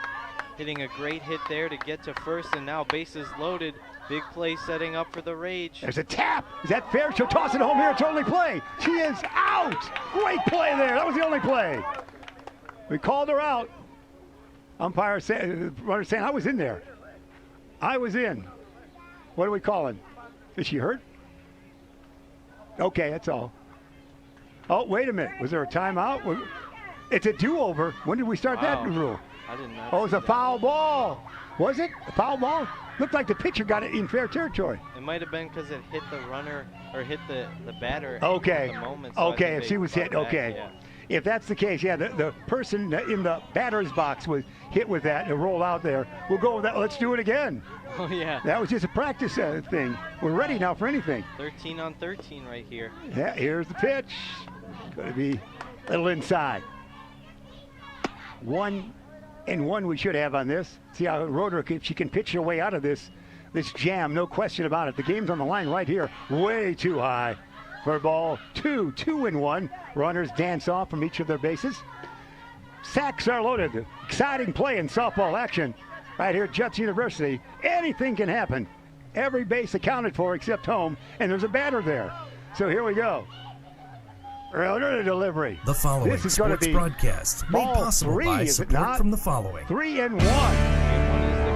hitting a great hit there to get to first, and now bases loaded. Big play setting up for the Rage. There's a tap. Is that fair? She'll toss it home here. It's only play. She is out. Great play there. That was the only play. We called her out. Umpire runner saying, I was in there. I was in. What are we calling? Is she hurt? Okay, that's all. Oh, wait a minute. Was there a timeout? It's a do-over. When did we start that rule? I didn't know. Oh, it was a foul ball. Was it a foul ball? Looked like the pitcher got it in fair territory. It might have been because it hit the runner or hit the batter okay. at the moment. So okay, if she was hit, okay. Yeah. If that's the case, yeah, the person in the batter's box was hit with that and rolled out there. We'll go with that. Let's do it again. Oh, yeah. That was just a practice thing. We're ready now for anything. 13 on 13 right here. Yeah, here's the pitch. Going to be a little inside. 1-1 we should have on this. See how Roeder, if she can pitch her way out of this jam, no question about it. The game's on the line right here. Way too high for ball 2. 2-1. Runners dance off from each of their bases. Sacks are loaded. Exciting play in softball action right here at Judson University. Anything can happen. Every base accounted for except home, and there's a batter there. So here we go. Roeder delivery. The following this is going to be broadcast made possible 3, by is it support not? from the following. 3-1. 3-1 is the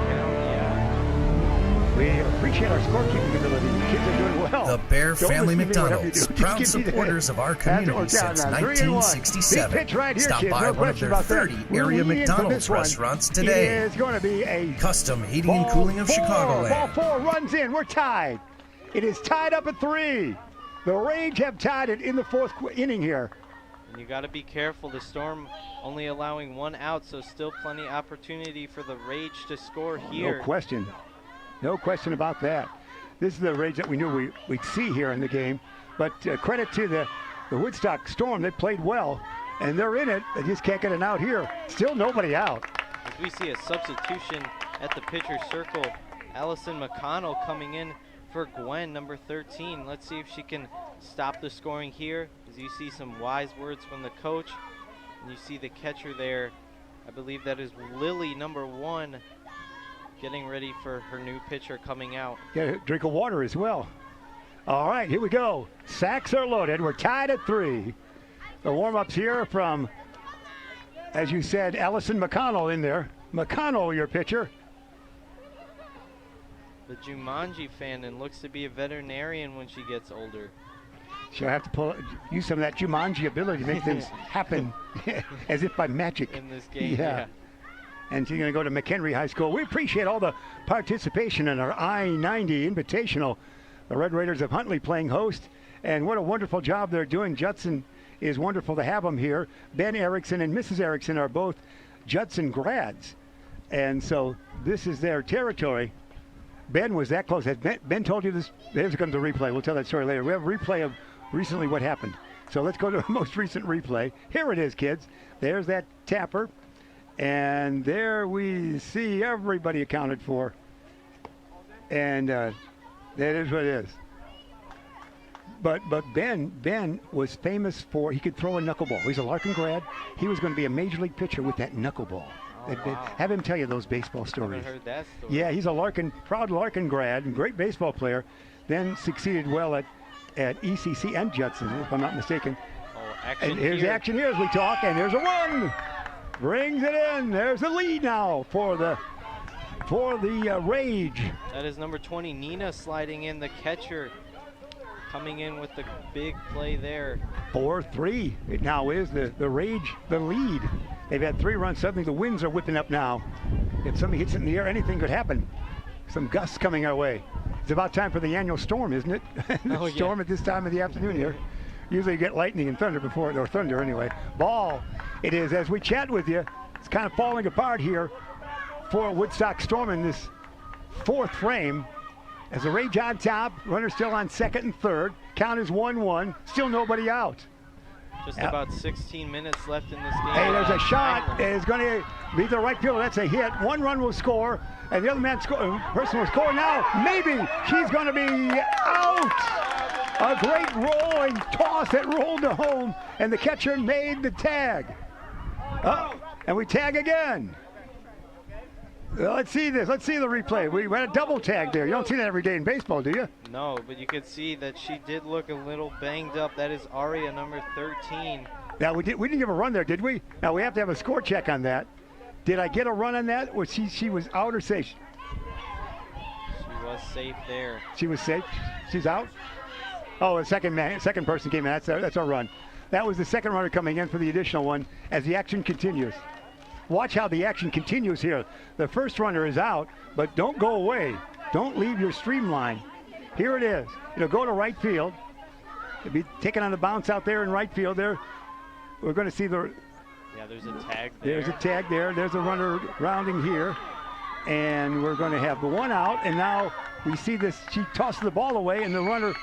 count, yeah. We appreciate our scorekeeping ability. The kids are doing well. The Bear Don't Family listen to me, whatever you McDonald's, do. proud Just give me the supporters hit. of our That's what community we're since counting on. 3-1. 1967. Big pitch right here, Stop kids. by No one of question their about that. 30 We're area leaning into McDonald's this one. restaurants It today. is going to be a Custom heating and cooling of Ball Chicagoland. 4 runs in. We're tied. It is tied up at 3. The Rage have tied it in the 4th inning here. And you got to be careful. The Storm only allowing 1 out, so still plenty opportunity for the Rage to score here. No question. No question about that. This is the Rage that we knew we'd see here in the game. But credit to the Woodstock Storm. They played well, and they're in it. They just can't get it out here. Still nobody out. As we see a substitution at the pitcher's circle, Allison McConnell coming in for Gwen, number 13. Let's see if she can stop the scoring here. As you see some wise words from the coach, and you see the catcher there. I believe that is Lily, number 1, getting ready for her new pitcher coming out. Get a drink of water as well. All right, here we go. Sacks are loaded. We're tied at 3. The warm-ups here from, as you said, Allison McConnell in there. McConnell, your pitcher. The Jumanji fan and looks to be a veterinarian when she gets older. She'll have to use some of that Jumanji ability to make things happen as if by magic. In this game, yeah. And she's going to go to McHenry High School. We appreciate all the participation in our I-90 Invitational. The Red Raiders of Huntley playing host. And what a wonderful job they're doing. Judson is wonderful to have them here. Ben Erickson and Mrs. Erickson are both Judson grads. And so this is their territory. Ben was that close. Has Ben told you this? There's comes the replay. We'll tell that story later. We have a replay of recently what happened. So let's go to the most recent replay. Here it is, kids. There's that tapper. And there we see everybody accounted for. And that is what it is. But Ben was famous for, he could throw a knuckleball. He's a Larkin grad. He was going to be a major league pitcher with that knuckleball. Wow. Have him tell you those baseball stories. I haven't heard that story. Yeah, he's a proud Larkin grad and great baseball player. Then succeeded well at ECC and Judson, if I'm not mistaken. Oh, action and here's here. action here as we talk, and there's a run. Brings it in. There's the lead now for the Rage. That is number 20, Nina, sliding in. The catcher coming in with the big play there. 4-3. It now is the Rage, the lead. They've had 3 runs. Suddenly the winds are whipping up now. If somebody hits it in the air, anything could happen. Some gusts coming our way. It's about time for the annual storm, isn't it? Storm at this time of the afternoon here. Usually you get lightning and thunder before it, or thunder anyway. Ball. It is, as we chat with you, it's kind of falling apart here for Woodstock Storm in this 4th frame. As the Rage on top, runner still on second and third. Count is 1-1, still nobody out. Just about 16 minutes left in this game. Hey, there's a shot. It's going to beat the right fielder. That's a hit. 1 run will score, and the other person will score now. Maybe she's going to be out. A great rolling toss that rolled to home, and the catcher made the tag. And we tag again. Let's see this. Let's see the replay. We had a double tag there. You don't see that every day in baseball, do you? No, but you could see that she did look a little banged up. That is Aria, number 13. Now, we didn't give a run there, did we? Now, we have to have a score check on that. Did I get a run on that? Or she was out or safe? She was safe there. She was safe? She's out? Oh, the second person came in. That's our run. That was the second runner coming in for the additional one as the action continues. Watch how the action continues here. The first runner is out, but don't go away. Don't leave your streamline. Here it is. It'll go to right field. It'll be taken on the bounce out there in right field. There, we're going to see the. Yeah, there's a tag there. There's a tag there. There's a runner rounding here, and we're going to have the one out. And now we see this. She tosses the ball away, and the runner,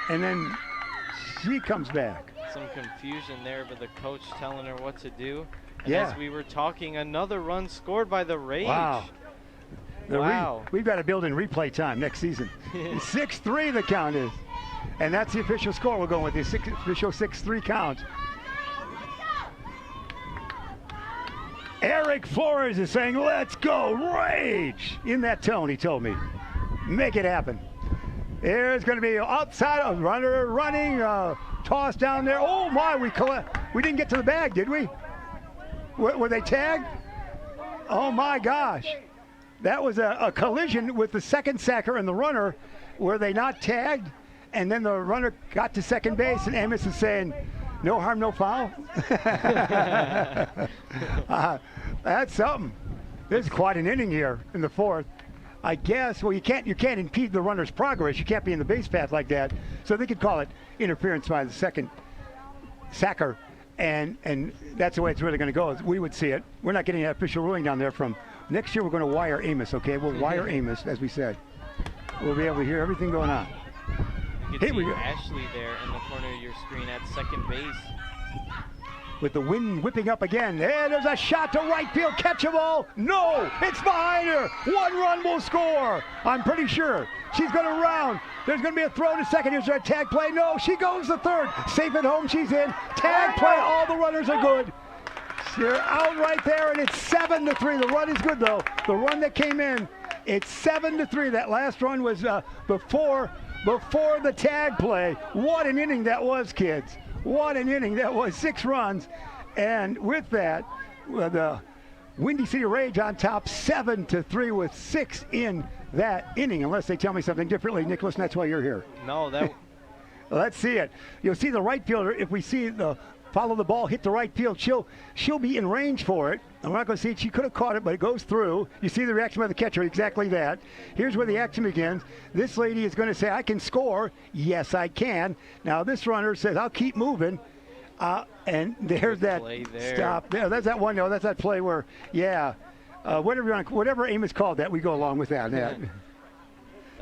and then she comes back. Some confusion there, but the coach telling her what to do. And yeah. As we were talking, another run scored by the Rage. Wow. Wow. We've got to build in replay time next season. 6-3 the count is. And that's the official score. We're going with the official 6-3 count. Eric Flores is saying, let's go, Rage! In that tone, he told me. Make it happen. There's going to be outside a runner running, toss down there. Oh, my, we didn't get to the bag, did we? Were they tagged? Oh, my gosh. That was a collision with the second sacker and the runner. Were they not tagged? And then the runner got to second base, and Amos is saying, no harm, no foul. That's something. This is quite an inning here in the 4th. I guess, well, you can't impede the runner's progress. You can't be in the base path like that. So they could call it interference by the second sacker. And that's the way it's really going to go. We would see it. We're not getting an official ruling down there from next year. We're going to wire Amos, okay? We'll wire Amos, as we said. We'll be able to hear everything going on. You can see Ashley there in the corner of your screen at second base. With the wind whipping up again. There's a shot to right field. Catchable. No, it's behind her. 1 run will score. I'm pretty sure. She's going to round. There's going to be a throw to second. Is there a tag play? No, she goes to third. Safe at home. She's in. Tag play. All the runners are good. They're out right there, and it's 7-3. The run is good, though. The run that came in, it's 7-3. That last run was before the tag play. What an inning that was, kids. What an inning that was. 6 runs. And with that, the Windy City Rage on top 7-3 with 6 in that inning, unless they tell me something differently, Nicholas, and that's why you're here. No, that. Let's see it. You'll see the right fielder, if we see the follow the ball, hit the right field, she'll be in range for it. I'm not going to see it. She could have caught it, but it goes through. You see the reaction by the catcher, exactly that. Here's where the action begins. This lady is going to say, I can score. Yes, I can. Now, this runner says, I'll keep moving. And there's that stop. There, that's that one. No, that's that play where, yeah, whatever Amos called that, we go along with that.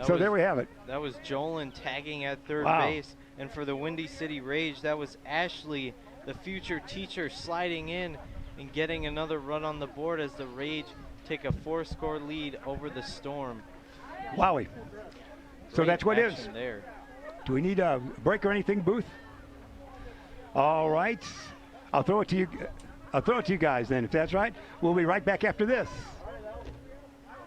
So there we have it. That was Jolin tagging at third base. And for the Windy City Rage, that was Ashley, the future teacher, sliding in and getting another run on the board as the Rage take a 4-score lead over the Storm. Wowie. So Great that's what it is. action there. Do we need a break or anything, Booth? All right. I'll throw it to you. I'll throw it to you guys then, if that's right. We'll be right back after this.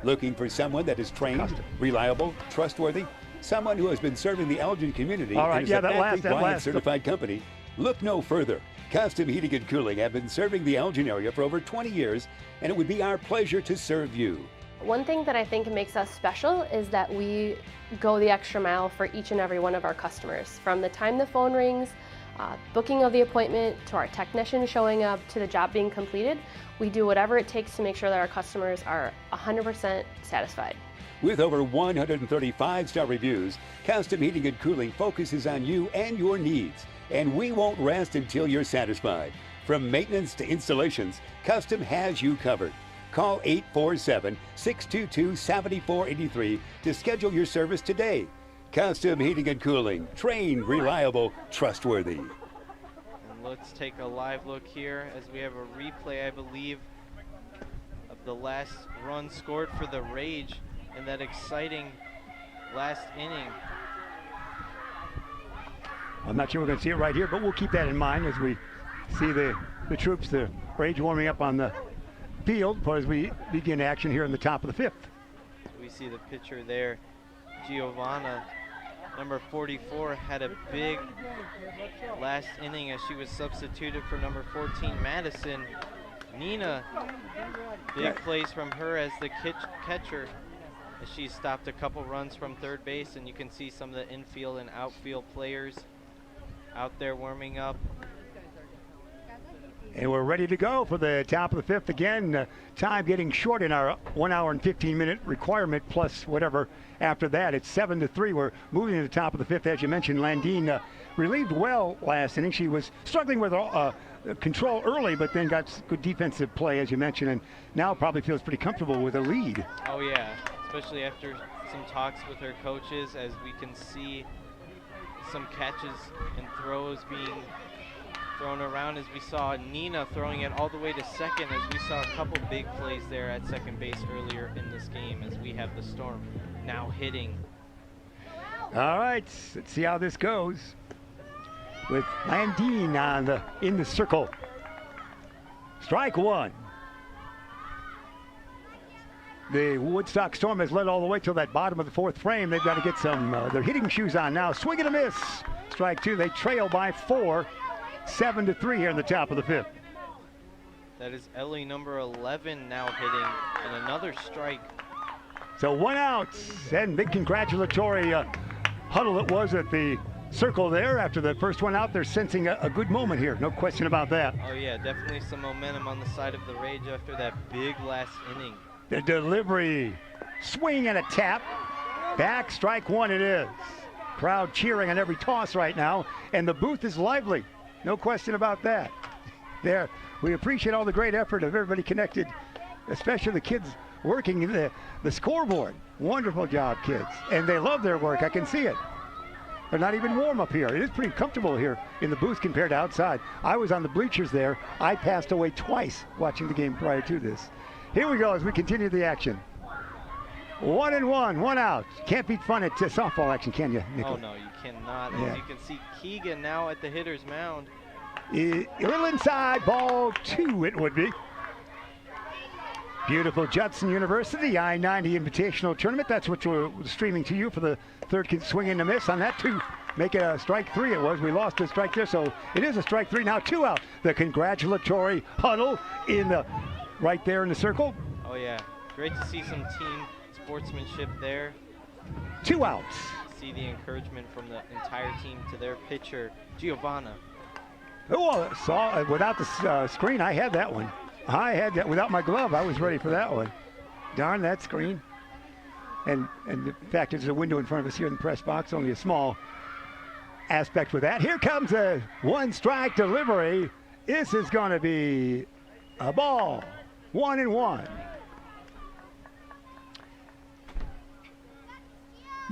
Looking for someone that is trained, reliable, trustworthy? Someone who has been serving the Elgin community All right, and is yeah, a that factory last- Bryant certified company? Look no further. Custom Heating and Cooling have been serving the Elgin area for over 20 years, and it would be our pleasure to serve you. One thing that I think makes us special is that we go the extra mile for each and every one of our customers. From the time the phone rings, booking of the appointment, to our technician showing up, to the job being completed, we do whatever it takes to make sure that our customers are 100% satisfied. With over 135-star reviews, Custom Heating and Cooling focuses on you and your needs, and we won't rest until you're satisfied. From maintenance to installations, Custom has you covered. Call 847-622-7483 to schedule your service today. Custom Heating and Cooling, trained, reliable, trustworthy. And let's take a live look here as we have a replay, I believe, of the last run scored for the Rage in that exciting last inning. I'm not sure we're going to see it right here, but we'll keep that in mind as we see the troops, the Rage warming up on the field as we begin action here in the top of the fifth. We see the pitcher there, Giovanna, number 44, had a big last inning as she was substituted for number 14, Madison. Nina, big plays from her as the catcher as she stopped a couple runs from third base, and you can see some of the infield and outfield players out there warming up. And we're ready to go for the top of the fifth again. Time getting short in our 1 hour and 15-minute requirement, plus whatever after that. It's 7-3. We're moving to the top of the fifth. As you mentioned, Landine relieved well last inning. She was struggling with control early, but then got good defensive play, as you mentioned, and now probably feels pretty comfortable with a lead. Oh, yeah, especially after some talks with her coaches, as we can see some catches and throws being thrown around, as we saw Nina throwing it all the way to second, as we saw a couple big plays there at second base earlier in this game, as we have the Storm now hitting. All right, let's see how this goes with Landine in the circle. Strike one. The Woodstock Storm has led all the way till that bottom of the fourth frame. They've got to get some their hitting shoes on now. Swing and a miss. Strike two. They trail by 4. 7-3 here in the top of the fifth. That is Ellie, number 11, now hitting, and another strike. So 1 out, and big congratulatory huddle it was at the circle there after the first one out. They're sensing a good moment here, no question about that. Oh yeah, definitely some momentum on the side of the Rage after that big last inning. The delivery, swing and a tap. Back, strike one it is. Crowd cheering on every toss right now, and the booth is lively. No question about that. There, we appreciate all the great effort of everybody connected, especially the kids working the scoreboard. Wonderful job, kids. And they love their work. I can see it. They're not even warm up here. It is pretty comfortable here in the booth compared to outside. I was on the bleachers there. I passed away twice watching the game prior to this. Here we go as we continue the action. 1-1, 1 out. Can't beat fun at softball action, can you, Nicholas? Oh, no, you cannot. Yeah. As you can see, Keegan now at the hitter's mound. A little inside, ball 2 it would be. Beautiful Judson University I-90 Invitational Tournament. That's what we're streaming to you for the third swing and a miss on that to make it a strike 3 it was. We lost a strike there, so it is a strike 3. Now 2 out. The congratulatory huddle right there in the circle. Oh, yeah. Great to see some team sportsmanship there. 2 outs. See the encouragement from the entire team to their pitcher, Giovanna. Oh, saw without the screen. I had that one. I had that without my glove. I was ready for that one. Darn that screen. And the fact there's a window in front of us here in the press box, only a small aspect with that. Here comes a 1-strike delivery. This is going to be a ball. 1-1.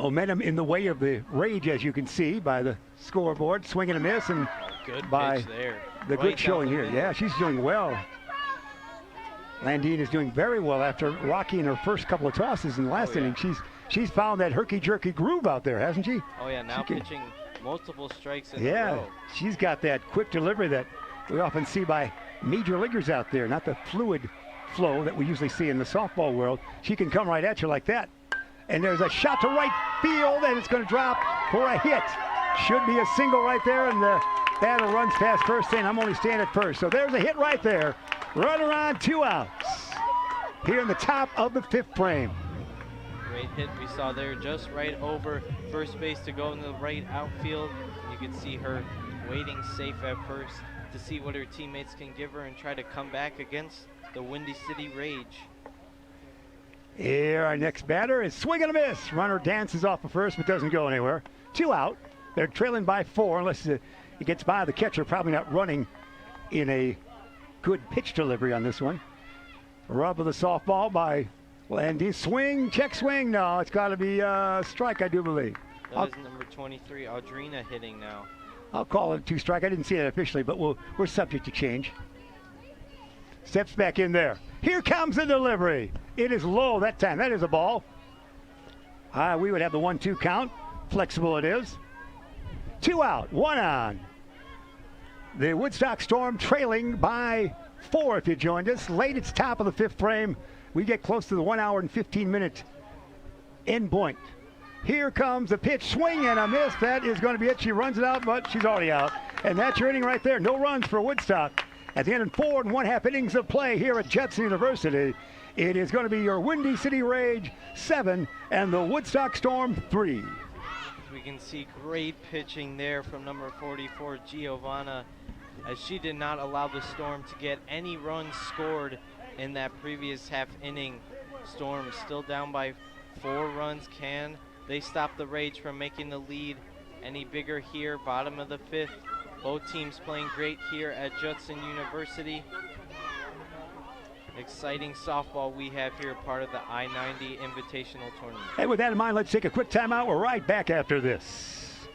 momentum in the way of the Rage, as you can see by the scoreboard. Swing and a miss, and Good by pitch there. the Right good down showing the here. middle. Yeah, she's doing well. Landine is doing very well after rocking her first couple of tosses in the last inning. She's found that herky-jerky groove out there, hasn't she? Oh, yeah, now pitching multiple strikes in a Yeah, row. she's got that quick delivery that we often see by major leaguers out there, not the fluid flow that we usually see in the softball world. She can come right at you like that. And there's a shot to right field, and it's going to drop for a hit. Should be a single right there, and the batter runs past first, saying, I'm only staying at first. So there's a hit right there. Runner on, 2 outs. Here in the top of the 5th frame. Great hit we saw there, just right over first base to go in the right outfield. You can see her waiting safe at first to see what her teammates can give her and try to come back against the Windy City Rage. Here, our next batter is swing and a miss. Runner dances off of first, but doesn't go anywhere. 2 out. They're trailing by 4, unless it gets by the catcher. Probably not running in a good pitch delivery on this one. Rub of the softball by Landine. Swing, check swing. No, it's got to be a strike, I do believe. That is number 23, Audrina, hitting now. I'll call it a 2 strike. I didn't see that officially, but we're subject to change. Steps back in there. Here comes the delivery. It is low that time. That is a ball. We would have the 1-2 count. Flexible it is. 2 out, 1 on. The Woodstock Storm trailing by 4 if you joined us. Late, it's top of the 5th frame. We get close to the 1 hour and 15-minute end point. Here comes the pitch, swing and a miss. That is going to be it. She runs it out, but she's already out. And that's your inning right there. No runs for Woodstock. At the end of 4 1/2 innings of play here at Judson University, it is going to be your Windy City Rage 7 and the Woodstock Storm 3. We can see great pitching there from number 44, Giovanna, as she did not allow the Storm to get any runs scored in that previous half inning. Storm still down by 4 runs. Can they stop the Rage from making the lead any bigger here? Bottom of the 5th. Both teams playing great here at Judson University. Exciting softball we have here, part of the I-90 Invitational Tournament. And with that in mind, let's take a quick timeout. We're right back after this.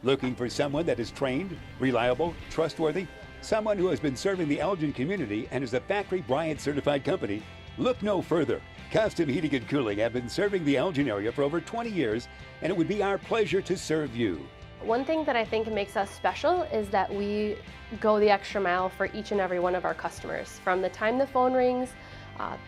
Looking for someone that is trained, reliable, trustworthy? Someone who has been serving the Elgin community and is a Factory Bryant certified company? Look no further. Custom Heating and Cooling have been serving the Elgin area for over 20 years, and it would be our pleasure to serve you. One thing that I think makes us special is that we go the extra mile for each and every one of our customers. From the time the phone rings,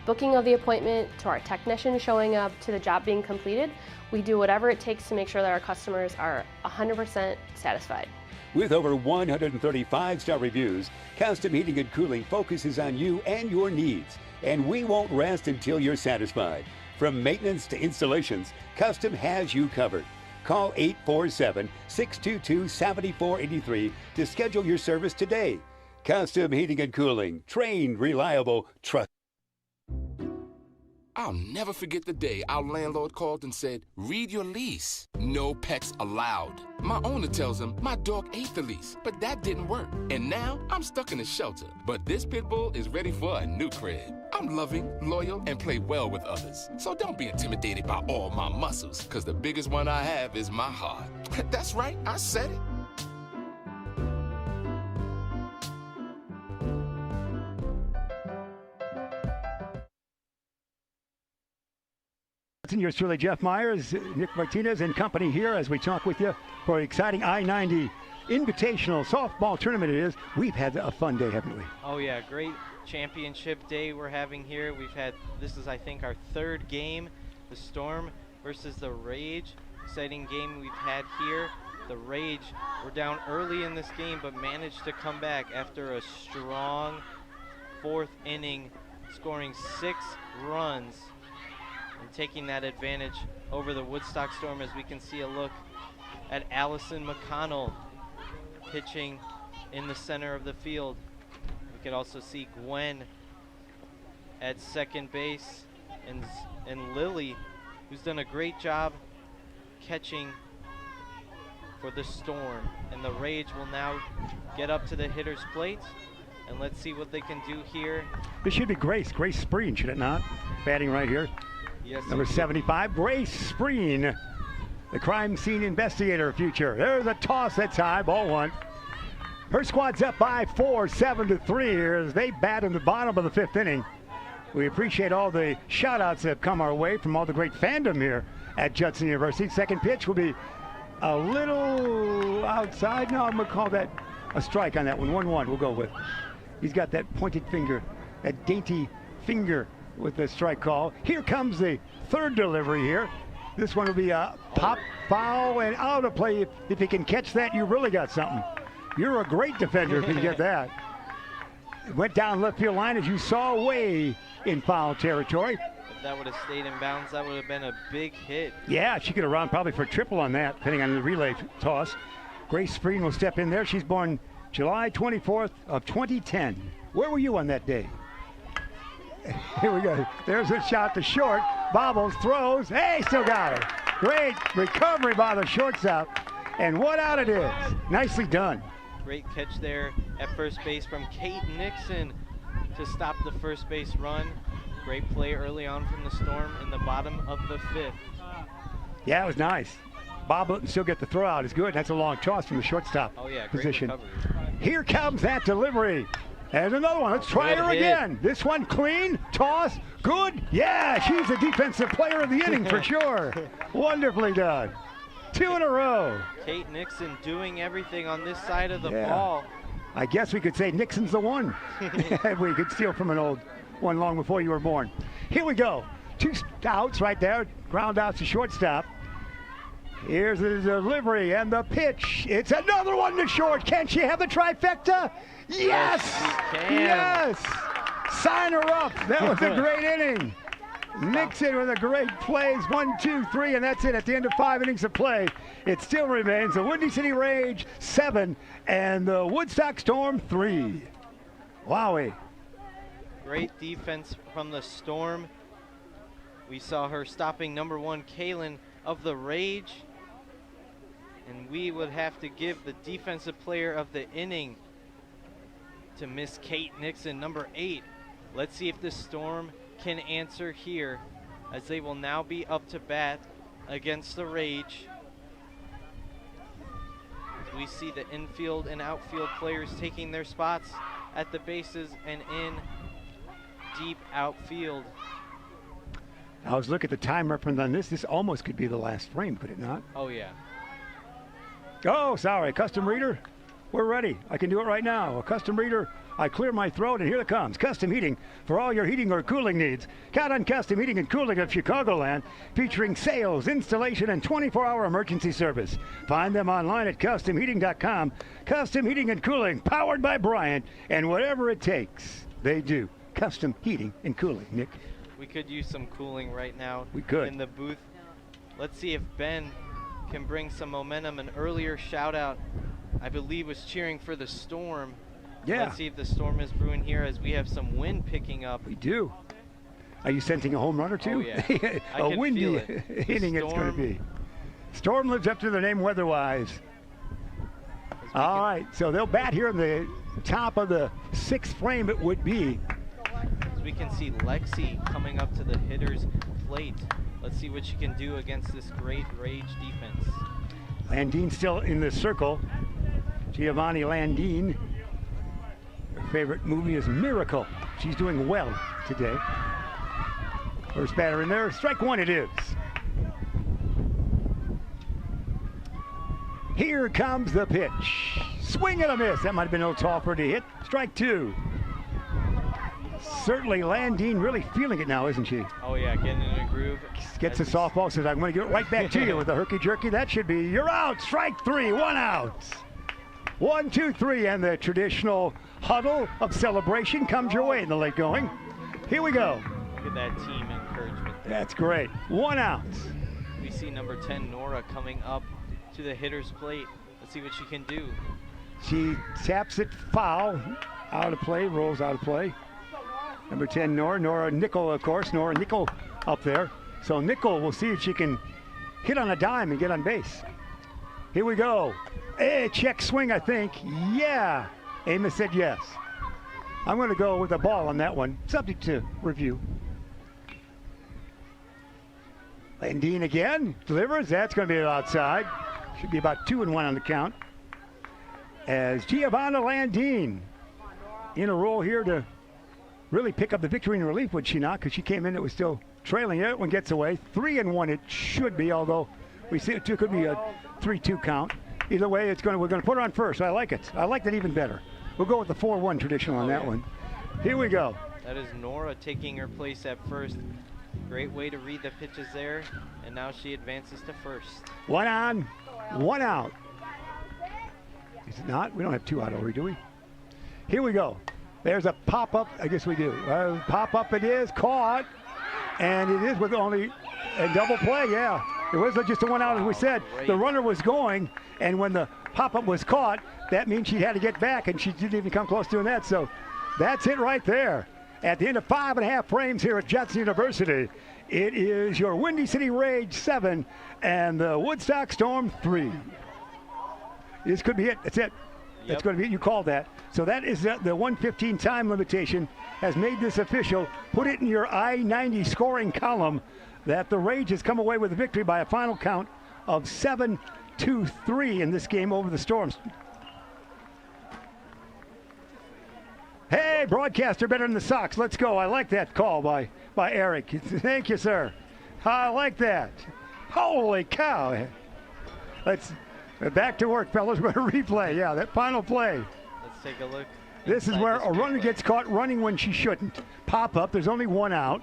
booking of the appointment, to our technician showing up, to the job being completed, we do whatever it takes to make sure that our customers are 100% satisfied. With over 135 star reviews, Custom Heating and Cooling focuses on you and your needs, and we won't rest until you're satisfied. From maintenance to installations, Custom has you covered. Call 847-622-7483 to schedule your service today. Custom Heating and Cooling, trained, reliable, trusted. I'll never forget the day our landlord called and said, read your lease. No pets allowed. My owner tells him my dog ate the lease, but that didn't work. And now I'm stuck in a shelter. But this pit bull is ready for a new crib. I'm loving, loyal, and play well with others. So don't be intimidated by all my muscles, because the biggest one I have is my heart. That's right, I said it. Yours truly, Jeff Myers, Nick Martinez, and company here as we talk with you for an exciting I-90 Invitational Softball Tournament. It is. We've had a fun day, haven't we? Oh yeah, great championship day we're having here. This is I think our 3rd game, the Storm versus the Rage. Exciting game we've had here. The Rage were down early in this game, but managed to come back after a strong 4th inning, scoring 6 runs. And taking that advantage over the Woodstock Storm, as we can see a look at Allison McConnell pitching in the center of the field. We could also see Gwen at second base, and Lily, who's done a great job catching for the Storm. And the Rage will now get up to the hitter's plate, and let's see what they can do here. This should be Grace Spreen, should it not? Batting right here. Yes, number 75, Grace Spreen. the crime scene investigator future. There's a toss that's high, ball one. Her squad's up by 4, 7-3 as they bat in the bottom of the 5th inning. We appreciate all the shout-outs that have come our way from all the great fandom here at Judson University. Second pitch will be a little outside. No, I'm going to call that a strike on that one. 1-1 we'll go with. He's got that pointed finger, that dainty finger with the strike call. Here comes the third delivery here. This one will be a pop, foul, and out of play. If you can catch that, you really got something. You're a great defender if you can get that. It went down left field line, as you saw, way in foul territory. If that would have stayed in bounds, that would have been a big hit. Yeah, she could have run probably for a triple on that, depending on the relay toss. Grace Spreen will step in there. She's born July 24th of 2010. Where were you on that day? Here we go. There's a shot to short. Bobbles, throws. Hey, still got her. Great recovery by the shortstop. And what out it is. Nicely done. Great catch there at first base from Kate Nixon to stop the first base run. Great play early on from the Storm in the bottom of the 5th. Yeah, it was nice. Bobble it and still get the throw out is good. That's a long toss from the shortstop position. Here comes that delivery. And another one. Let's try her again. This one clean, toss, good. Yeah, she's the defensive player of the inning for sure. Wonderfully done. 2 in a row. Kate Nixon doing everything on this side of the ball. I guess we could say Nixon's the one. We could steal from an old one long before you were born. Here we go. 2 outs right there. Ground out to shortstop. Here's the delivery and the pitch. It's another one to short. Can she have the trifecta? Yes! Yes! Sign her up. That was a great inning. Nixon with a great plays. 1, 2, 3, and that's it. At the end of 5 innings of play, it still remains the Windy City Rage 7 and the Woodstock Storm 3. Wowie. Great defense from the Storm. We saw her stopping number 1, Kaylin of the Rage. And we would have to give the defensive player of the inning to Miss Kate Nixon, number 8. Let's see if the Storm can answer here, as they will now be up to bat against the Rage. As we see the infield and outfield players taking their spots at the bases and in deep outfield. I was looking at the time reference on this. This almost could be the last frame, could it not? Oh, yeah. Oh, sorry. Custom reader. We're ready. I can do it right now. A custom reader. I clear my throat, and here it comes. Custom heating for all your heating or cooling needs. Count on Custom Heating and Cooling of Chicagoland, featuring sales, installation, and 24-hour emergency service. Find them online at customheating.com. Custom Heating and Cooling, powered by Bryant, and whatever it takes, they do. Custom Heating and Cooling, Nick. We could use some cooling right now. We could. In the booth. Let's see if Ben can bring some momentum. An earlier shout out, I believe, was cheering for the Storm. Yeah. Let's see if the Storm is brewing here, as we have some wind picking up. We do. Are you sensing a home run or two? Oh, yeah. A windy inning it's going to be. Storm lives up to their name weather-wise. All right, so they'll bat here in the top of the 6th frame it would be. As we can see Lexi coming up to the hitter's plate. Let's see what she can do against this great Rage defense. Landine still in the circle. Giovanni Landine. Her favorite movie is Miracle. She's doing well today. First batter in there. Strike 1 it is. Here comes the pitch. Swing and a miss. That might have been a little tall for her to hit. Strike 2. Certainly Landine really feeling it now, isn't she? Oh, yeah, getting in a groove. Gets the softball, says, I'm going to get it right back to you with the herky-jerky. That should be, you're out. Strike 3, 1 out. 1, 2, 3, and the traditional huddle of celebration comes your way in the late going. Here we go. Look at that team encouragement there. That's great. 1 out. We see number 10, Nora, coming up to the hitter's plate. Let's see what she can do. She taps it foul. Out of play, rolls out of play. Number 10, Nora Nickel, of course. Nora Nickel up there. So Nickel will see if she can hit on a dime and get on base. Here we go. Hey, check swing, I think. Yeah. Amos said yes. I'm going to go with a ball on that one, subject to review. Landine again. Delivers. That's going to be outside. Should be about 2-1 on the count. As Giovanna Landine in a role here to really pick up the victory in relief, would she not? Because she came in, it was still trailing. That one gets away. 3-1 it should be, although we see it too, could be a 3-2 count. Either way, we're going to put her on first. I like it. I like that even better. We'll go with the 4-1 traditional on that one. Here we go. That is Nora taking her place at first. Great way to read the pitches there, and now she advances to first. 1 on, 1 out. Is it not? We don't have 2 out over, do we? Here we go. There's a pop-up. I guess we do. Pop-up it is. Caught. And it is with only a double play, yeah. It was just a 1 out, as we said. The runner was going, and when the pop-up was caught, that means she had to get back, and she didn't even come close to doing that. So that's it right there. At the end of 5.5 frames here at Judson University, it is your Windy City Rage 7 and the Woodstock Storm 3. This could be it. That's it. Yep. That's going to be it. You called that. So that is the 1:15 time limitation has made this official. Put it in your I-90 scoring column that the Rage has come away with a victory by a final count of 7-3 in this game over the Storms. Hey, broadcaster better than the Sox. Let's go. I like that call by Eric. Thank you, sir. I like that. Holy cow. Let's back to work, fellas. We're going to replay. Yeah, that final play. Let's take a look. This is where a runner gets caught running when she shouldn't. Pop up. There's only 1 out.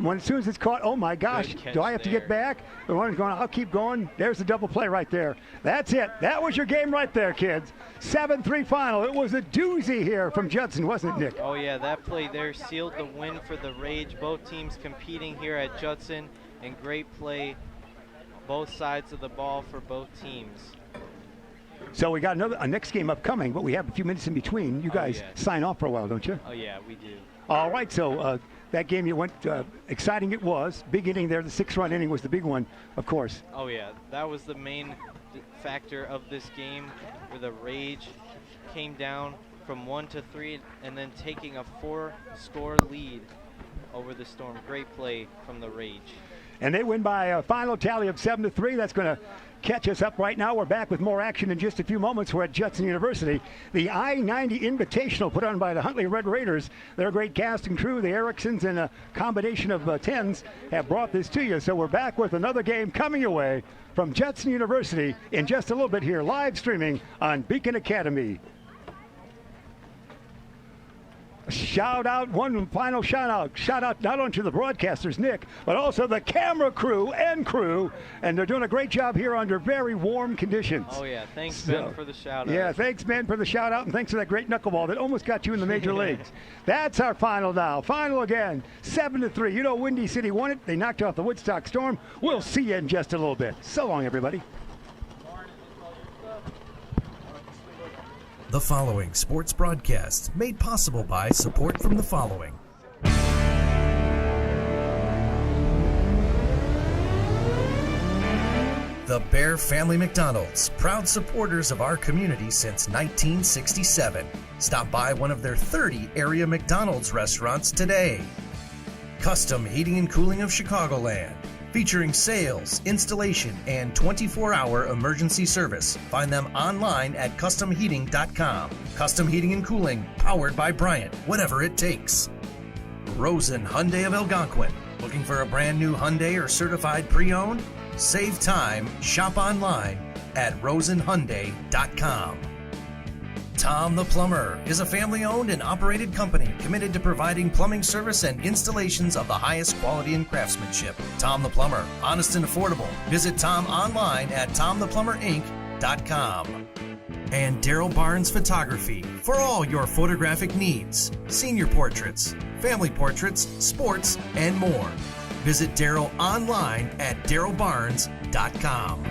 As soon as it's caught, oh my gosh, do I have to get back? The runner's going, I'll keep going. There's the double play right there. That's it. That was your game right there, kids. 7-3 final. It was a doozy here from Judson, wasn't it, Nick? Oh, yeah, that play there sealed the win for the Rage. Both teams competing here at Judson, and great play both sides of the ball for both teams. So we got a next game upcoming, but we have a few minutes in between. You guys sign off for a while, don't you? Oh, yeah, we do. All right, so that game you went exciting it was. Big inning there. The 6-run inning was the big one, of course. Oh, yeah. That was the main factor of this game, where the Rage came down from 1-3 and then taking a 4-score lead over the Storm. Great play from the Rage. And they win by a final tally of 7-3. That's going to catch us up right now. We're back with more action in just a few moments. We're at Judson University. The I-90 Invitational put on by the Huntley Red Raiders. Their great cast and crew, the Ericksons and a combination of 10s have brought this to you. So we're back with another game coming your way from Judson University in just a little bit here, live streaming on Beacon Academy. One final shout out not only to the broadcasters, Nick, but also the camera crew, and they're doing a great job here under very warm conditions. Oh yeah, thanks Ben for the shout out. Yeah, thanks Ben for the shout out, and thanks for that great knuckleball that almost got you in the major leagues. That's our final now. Final again, 7-3. You know Windy City won it. They knocked off the Woodstock Storm. We'll see you in just a little bit. So long, everybody. The following sports broadcast made possible by support from the following. The Bear Family McDonald's, proud supporters of our community since 1967. Stop by one of their 30 area McDonald's restaurants today. Custom Heating and Cooling of Chicagoland, featuring sales, installation, and 24-hour emergency service. Find them online at customheating.com. Custom Heating and Cooling, powered by Bryant, whatever it takes. Rosen Hyundai of Algonquin. Looking for a brand new Hyundai or certified pre-owned? Save time, shop online at rosenhyundai.com. Tom the Plumber is a family-owned and operated company committed to providing plumbing service and installations of the highest quality and craftsmanship. Tom the Plumber, honest and affordable. Visit Tom online at tomtheplumberinc.com. And Daryl Barnes Photography for all your photographic needs. Senior portraits, family portraits, sports, and more. Visit Daryl online at darylbarnes.com.